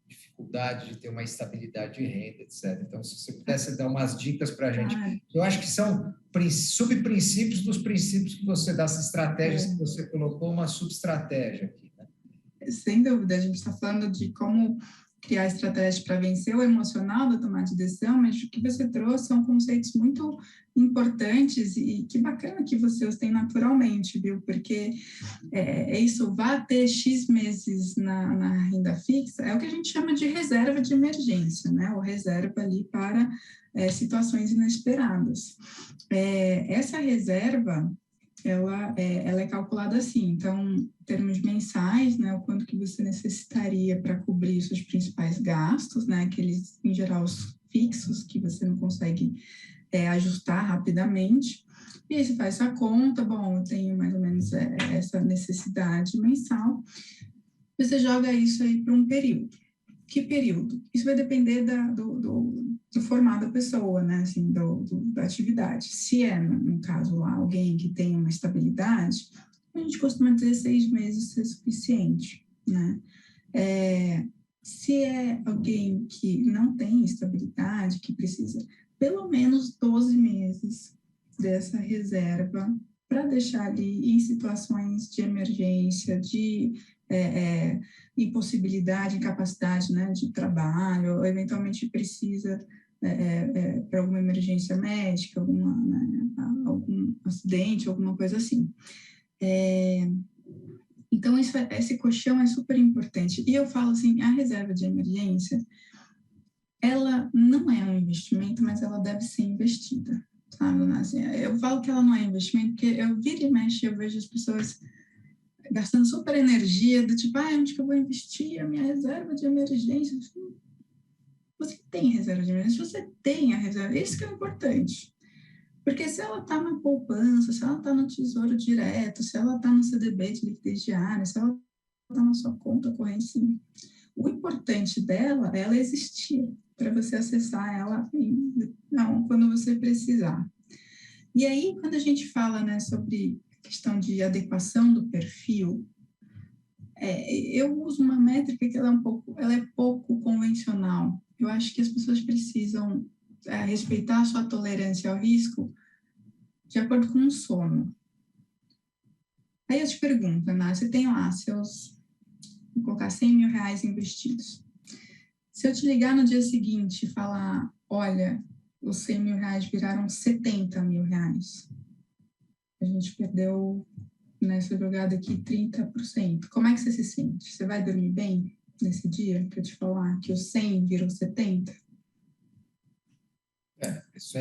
dificuldade de ter uma estabilidade de renda, etc. Então, se você pudesse dar umas dicas para a gente, eu acho que são subprincípios dos princípios que você, das estratégias que você colocou, uma subestratégia aqui, né? Sem dúvida, a gente está falando de como criar estratégia para vencer o emocional da tomada de decisão, mas o que você trouxe são conceitos muito importantes e que bacana que você os tem naturalmente, viu? Porque isso, vá ter X meses na renda fixa, é o que a gente chama de reserva de emergência, né? Ou reserva ali para situações inesperadas. Essa reserva, ela é calculada assim, então, em termos mensais, né, o quanto que você necessitaria para cobrir os seus principais gastos, né, aqueles, em geral, os fixos que você não consegue ajustar rapidamente, e aí você faz essa conta, bom, eu tenho mais ou menos essa necessidade mensal, você joga isso aí para um período. Que período? Isso vai depender do formato da pessoa, né, assim, da atividade. Se no caso lá, alguém que tem uma estabilidade, a gente costuma dizer 6 meses ser suficiente, né? Se é alguém que não tem estabilidade, que precisa pelo menos 12 meses dessa reserva para deixar ali em situações de emergência, de impossibilidade, incapacidade, né, de trabalho, ou eventualmente precisa para alguma emergência médica, algum acidente, alguma coisa assim. Então, esse colchão é super importante. E eu falo assim, a reserva de emergência, ela não é um investimento, mas ela deve ser investida, sabe? Assim, eu falo que ela não é investimento, porque eu viro e mexe, eu vejo as pessoas gastando super energia, do tipo, onde que eu vou investir a minha reserva de emergência? Você tem reserva de emergência? Você tem a reserva, isso que é importante. Porque se ela está na poupança, se ela está no tesouro direto, se ela está no CDB de liquidez diária, se ela está na sua conta corrente, sim. O importante dela é ela existir, para você acessar ela quando você precisar. E aí, quando a gente fala, né, sobre questão de adequação do perfil, eu uso uma métrica que ela é pouco convencional. Eu acho que as pessoas precisam respeitar a sua tolerância ao risco de acordo com o sono. Aí eu te pergunto, Ana, você tem lá vou colocar 100 mil reais investidos. Se eu te ligar no dia seguinte e falar, olha, os 100 mil reais viraram 70 mil reais, a gente perdeu nessa jogada aqui 30%. Como é que você se sente? Você vai dormir bem nesse dia, para te falar que o 100 virou 70? Isso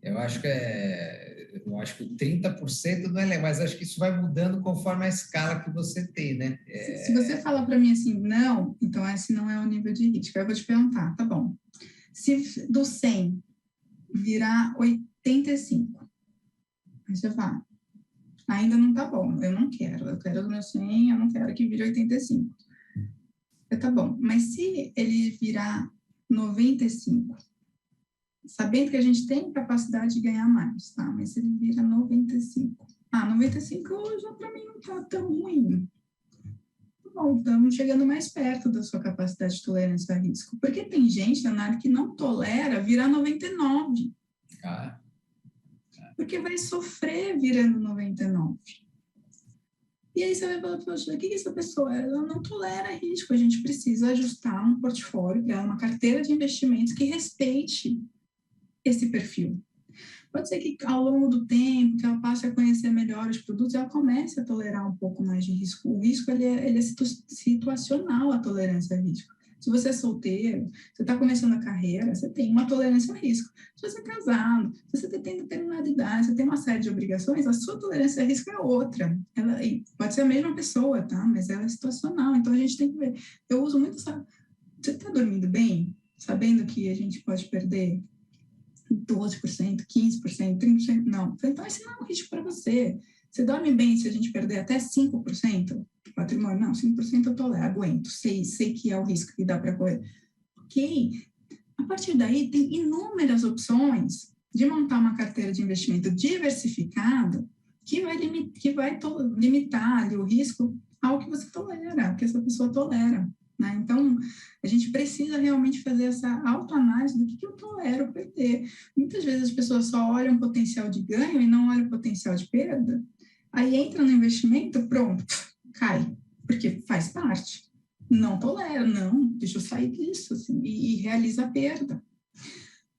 eu acho que o 30% não é legal, mas acho que isso vai mudando conforme a escala que você tem, né? Se você falar para mim assim, não, então esse não é o nível de risco. Eu vou te perguntar, tá bom. Se do 100 virar 85, aí você vai. Ainda não tá bom, eu não quero. Eu quero o meu 100, eu não quero que vire 85. Tá bom, mas se ele virar 95, sabendo que a gente tem capacidade de ganhar mais, tá? Mas se ele vira 95. 95 já para mim não tá tão ruim. Bom, estamos chegando mais perto da sua capacidade de tolerância a risco. Porque tem gente, Leonardo, que não tolera virar 99. Porque vai sofrer virando 99. E aí você vai falar, poxa, o que essa pessoa? Ela não tolera risco. A gente precisa ajustar um portfólio para ela, uma carteira de investimentos que respeite esse perfil. Pode ser que ao longo do tempo, que ela passe a conhecer melhor os produtos, ela comece a tolerar um pouco mais de risco. O risco ele é situacional, a tolerância a risco. Se você é solteiro, você está começando a carreira, você tem uma tolerância a risco. Se você é casado, se você tem determinada idade, você tem uma série de obrigações, a sua tolerância a risco é outra. Ela pode ser a mesma pessoa, tá? Mas ela é situacional. Então a gente tem que ver. Eu uso muito essa. Você está dormindo bem, sabendo que a gente pode perder 12%, 15%, 30%, não. Então, esse não é um risco para você. Você dorme bem se a gente perder até 5% do patrimônio? Não, 5% eu tolero, aguento, sei que é o risco que dá para correr. Ok, a partir daí tem inúmeras opções de montar uma carteira de investimento diversificada que vai limitar ali, o risco ao que você tolera, ao que essa pessoa tolera. Né? Então, a gente precisa realmente fazer essa autoanálise do que eu tolero perder. Muitas vezes as pessoas só olham o potencial de ganho e não olham o potencial de perda. Aí entra no investimento, pronto, cai, porque faz parte. Não tolero, não, deixa eu sair disso, assim, e realiza a perda.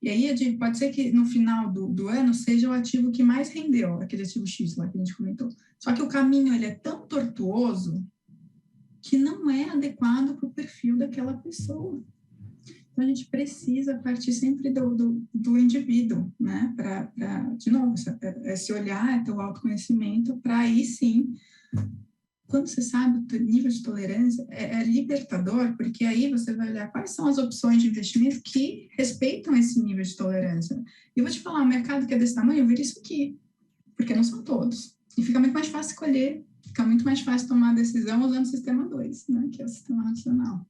E aí pode ser que no final do ano seja o ativo que mais rendeu, aquele ativo X lá que a gente comentou. Só que o caminho ele é tão tortuoso que não é adequado para o perfil daquela pessoa. Então, a gente precisa partir sempre do indivíduo, né? De novo, esse olhar, ter o autoconhecimento, para aí sim, quando você sabe o nível de tolerância, é libertador, porque aí você vai olhar quais são as opções de investimento que respeitam esse nível de tolerância. E eu vou te falar, o mercado que é desse tamanho, eu vi isso aqui, porque não são todos. E fica muito mais fácil escolher, fica muito mais fácil tomar a decisão usando o sistema 2, né, que é o sistema racional.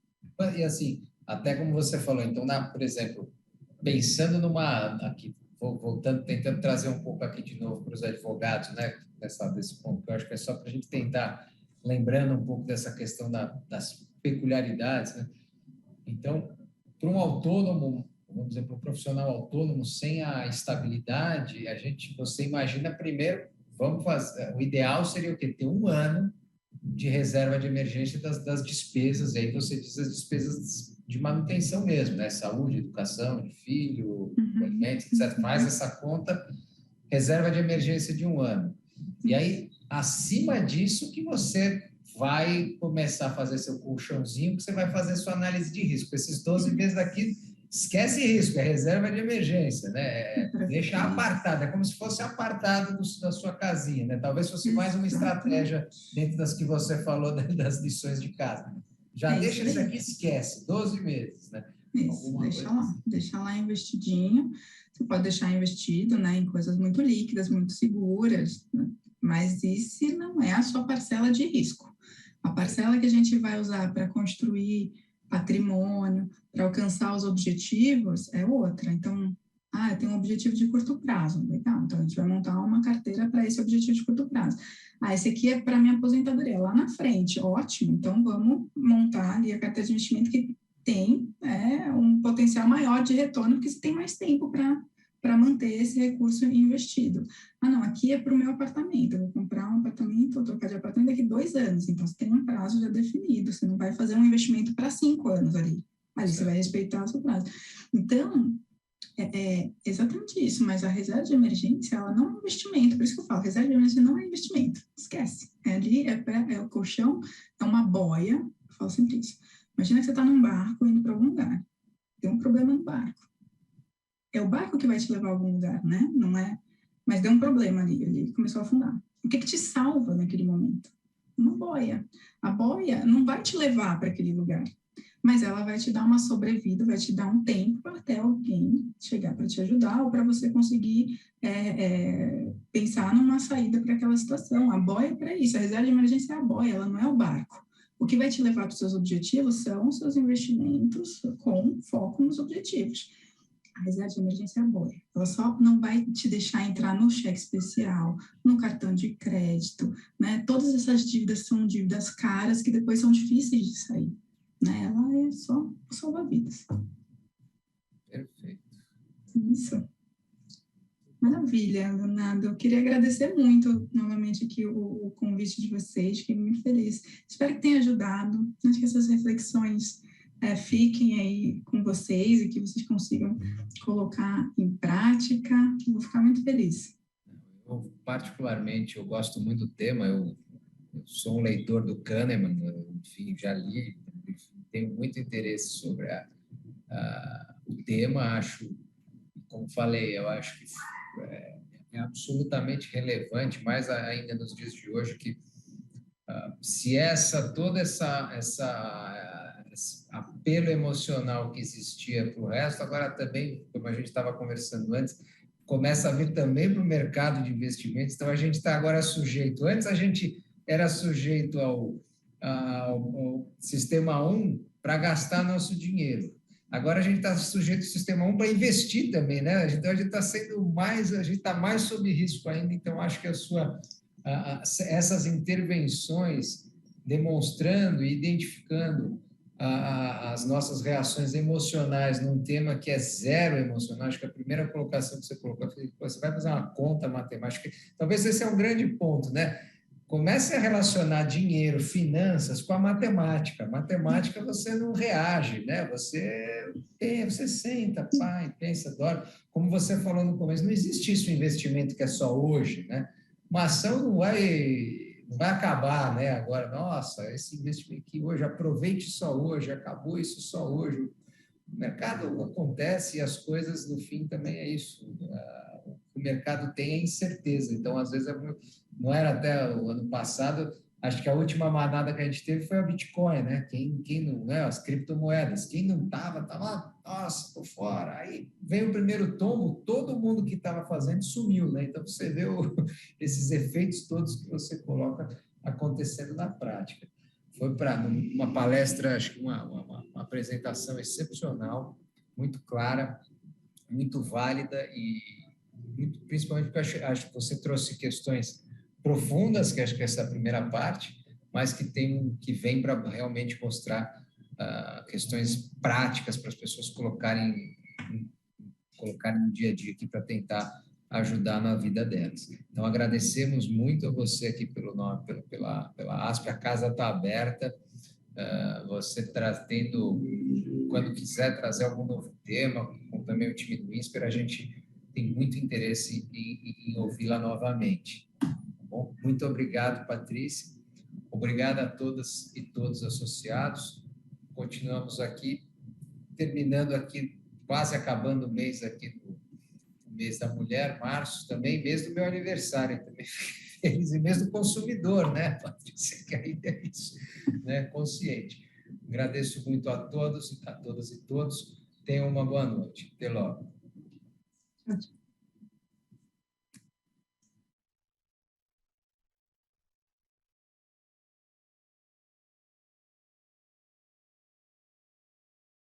E assim, até como você falou, então, por exemplo, pensando aqui, voltando, tentando trazer um pouco aqui de novo para os advogados, né, desse ponto, que eu acho que é só para a gente tentar, lembrando um pouco dessa questão das peculiaridades, né? Então, para um autônomo, vamos dizer, para um profissional autônomo, sem a estabilidade, você imagina primeiro, o ideal seria o quê? Ter 1 ano de reserva de emergência das despesas, e aí você diz as despesas de manutenção mesmo, né? Saúde, educação, de filho, alimentos, etc. Faz essa conta, reserva de emergência de 1 ano. E aí, acima disso, que você vai começar a fazer seu colchãozinho, que você vai fazer sua análise de risco. Esses 12 meses aqui, esquece risco, é reserva de emergência, né? Deixa apartado, é como se fosse apartado da sua casinha, né? Talvez fosse mais uma estratégia dentro das que você falou, das lições de casa. Já deixa isso aqui, esquece, 12 meses, né? Isso, deixa lá investidinho. Você pode deixar investido, né, em coisas muito líquidas, muito seguras, né? Mas isso não é a sua parcela de risco. A parcela que a gente vai usar para construir patrimônio, para alcançar os objetivos, é outra. Então, eu tenho um objetivo de curto prazo, legal, então a gente vai montar uma carteira para esse objetivo de curto prazo. Esse aqui é para minha aposentadoria, lá na frente, ótimo, então vamos montar ali a carteira de investimento que tem um potencial maior de retorno, porque você tem mais tempo para manter esse recurso investido. Não, aqui é para o meu apartamento, eu vou comprar um apartamento, vou trocar de apartamento daqui 2 anos, então você tem um prazo já definido, você não vai fazer um investimento para 5 anos ali você vai respeitar o seu prazo. Então, É exatamente isso, mas a reserva de emergência, ela não é um investimento, por isso que eu falo, reserva de emergência não é investimento, esquece. Ali é o colchão, é uma boia, eu falo sempre isso. Imagina que você está num barco indo para algum lugar, tem um problema no barco. É o barco que vai te levar a algum lugar, né? Não é? Mas deu um problema ali, ele começou a afundar. O que te salva naquele momento? Uma boia. A boia não vai te levar para aquele lugar, mas ela vai te dar uma sobrevida, vai te dar um tempo até alguém chegar para te ajudar ou para você conseguir pensar numa saída para aquela situação. A boia é para isso, a reserva de emergência é a boia, ela não é o barco. O que vai te levar para os seus objetivos são os seus investimentos com foco nos objetivos. A reserva de emergência é a boia. Ela só não vai te deixar entrar no cheque especial, no cartão de crédito, né? Todas essas dívidas são dívidas caras que depois são difíceis de sair, né? Ela é só salva-vidas. Perfeito. Isso. Maravilha, Leonardo. Eu queria agradecer muito novamente aqui o convite de vocês, fiquei muito feliz. Espero que tenha ajudado. Acho que essas reflexões fiquem aí com vocês e que vocês consigam colocar em prática. Eu vou ficar muito feliz. Eu, particularmente, eu gosto muito do tema, eu sou um leitor do Kahneman, enfim, já li, enfim, tenho muito interesse sobre o tema, acho, como falei, eu acho que é absolutamente relevante, mais ainda nos dias de hoje, que se todo esse apelo emocional que existia para o resto, agora também, como a gente estava conversando antes, começa a vir também para o mercado de investimentos, então a gente está agora sujeito, antes a gente era sujeito ao sistema 1 para gastar nosso dinheiro. Agora a gente está sujeito ao sistema 1 para investir também, né? Então a gente está sendo mais, a gente está mais sob risco ainda, então acho que essas intervenções demonstrando e identificando as nossas reações emocionais num tema que é zero emocional, acho que a primeira colocação que você colocou, você vai fazer uma conta matemática, talvez esse é um grande ponto, né? Comece a relacionar dinheiro, finanças com a matemática. Matemática você não reage, né? Você senta, pai, pensa, dorme. Como você falou no começo, não existe isso, um investimento que é só hoje, né? Uma ação não vai acabar, né? Agora, nossa, esse investimento aqui hoje, aproveite só hoje, acabou isso só hoje. O mercado acontece e as coisas, no fim, também é isso. O mercado tem a incerteza. Então, às vezes, não era até o ano passado, acho que a última manada que a gente teve foi a Bitcoin, né? Quem não, né? As criptomoedas. Quem não estava, nossa, tô fora. Aí veio o primeiro tombo, todo mundo que estava fazendo sumiu, né? Então, você vê esses efeitos todos que você coloca acontecendo na prática. Foi para uma palestra, acho que uma apresentação excepcional, muito clara, muito válida e principalmente porque acho que você trouxe questões profundas, que acho que essa é a primeira parte, mas que vem para realmente mostrar questões práticas para as pessoas colocarem no dia a dia aqui para tentar ajudar na vida delas. Então, agradecemos muito a você aqui pela ASP, a casa está aberta, você trazendo, quando quiser trazer algum novo tema, como também o time do INSPER, a gente tem muito interesse em ouvi-la novamente. Tá bom? Muito obrigado, Patrícia. Obrigado a todas e todos associados. Continuamos aqui, terminando aqui, quase acabando o mês aqui do mês da mulher, março também, mês do meu aniversário também. Feliz e mês do consumidor, né, Patrícia? Que ainda é isso, né? Consciente. Agradeço muito a todos, a todas e todos. Tenham uma boa noite. Até logo.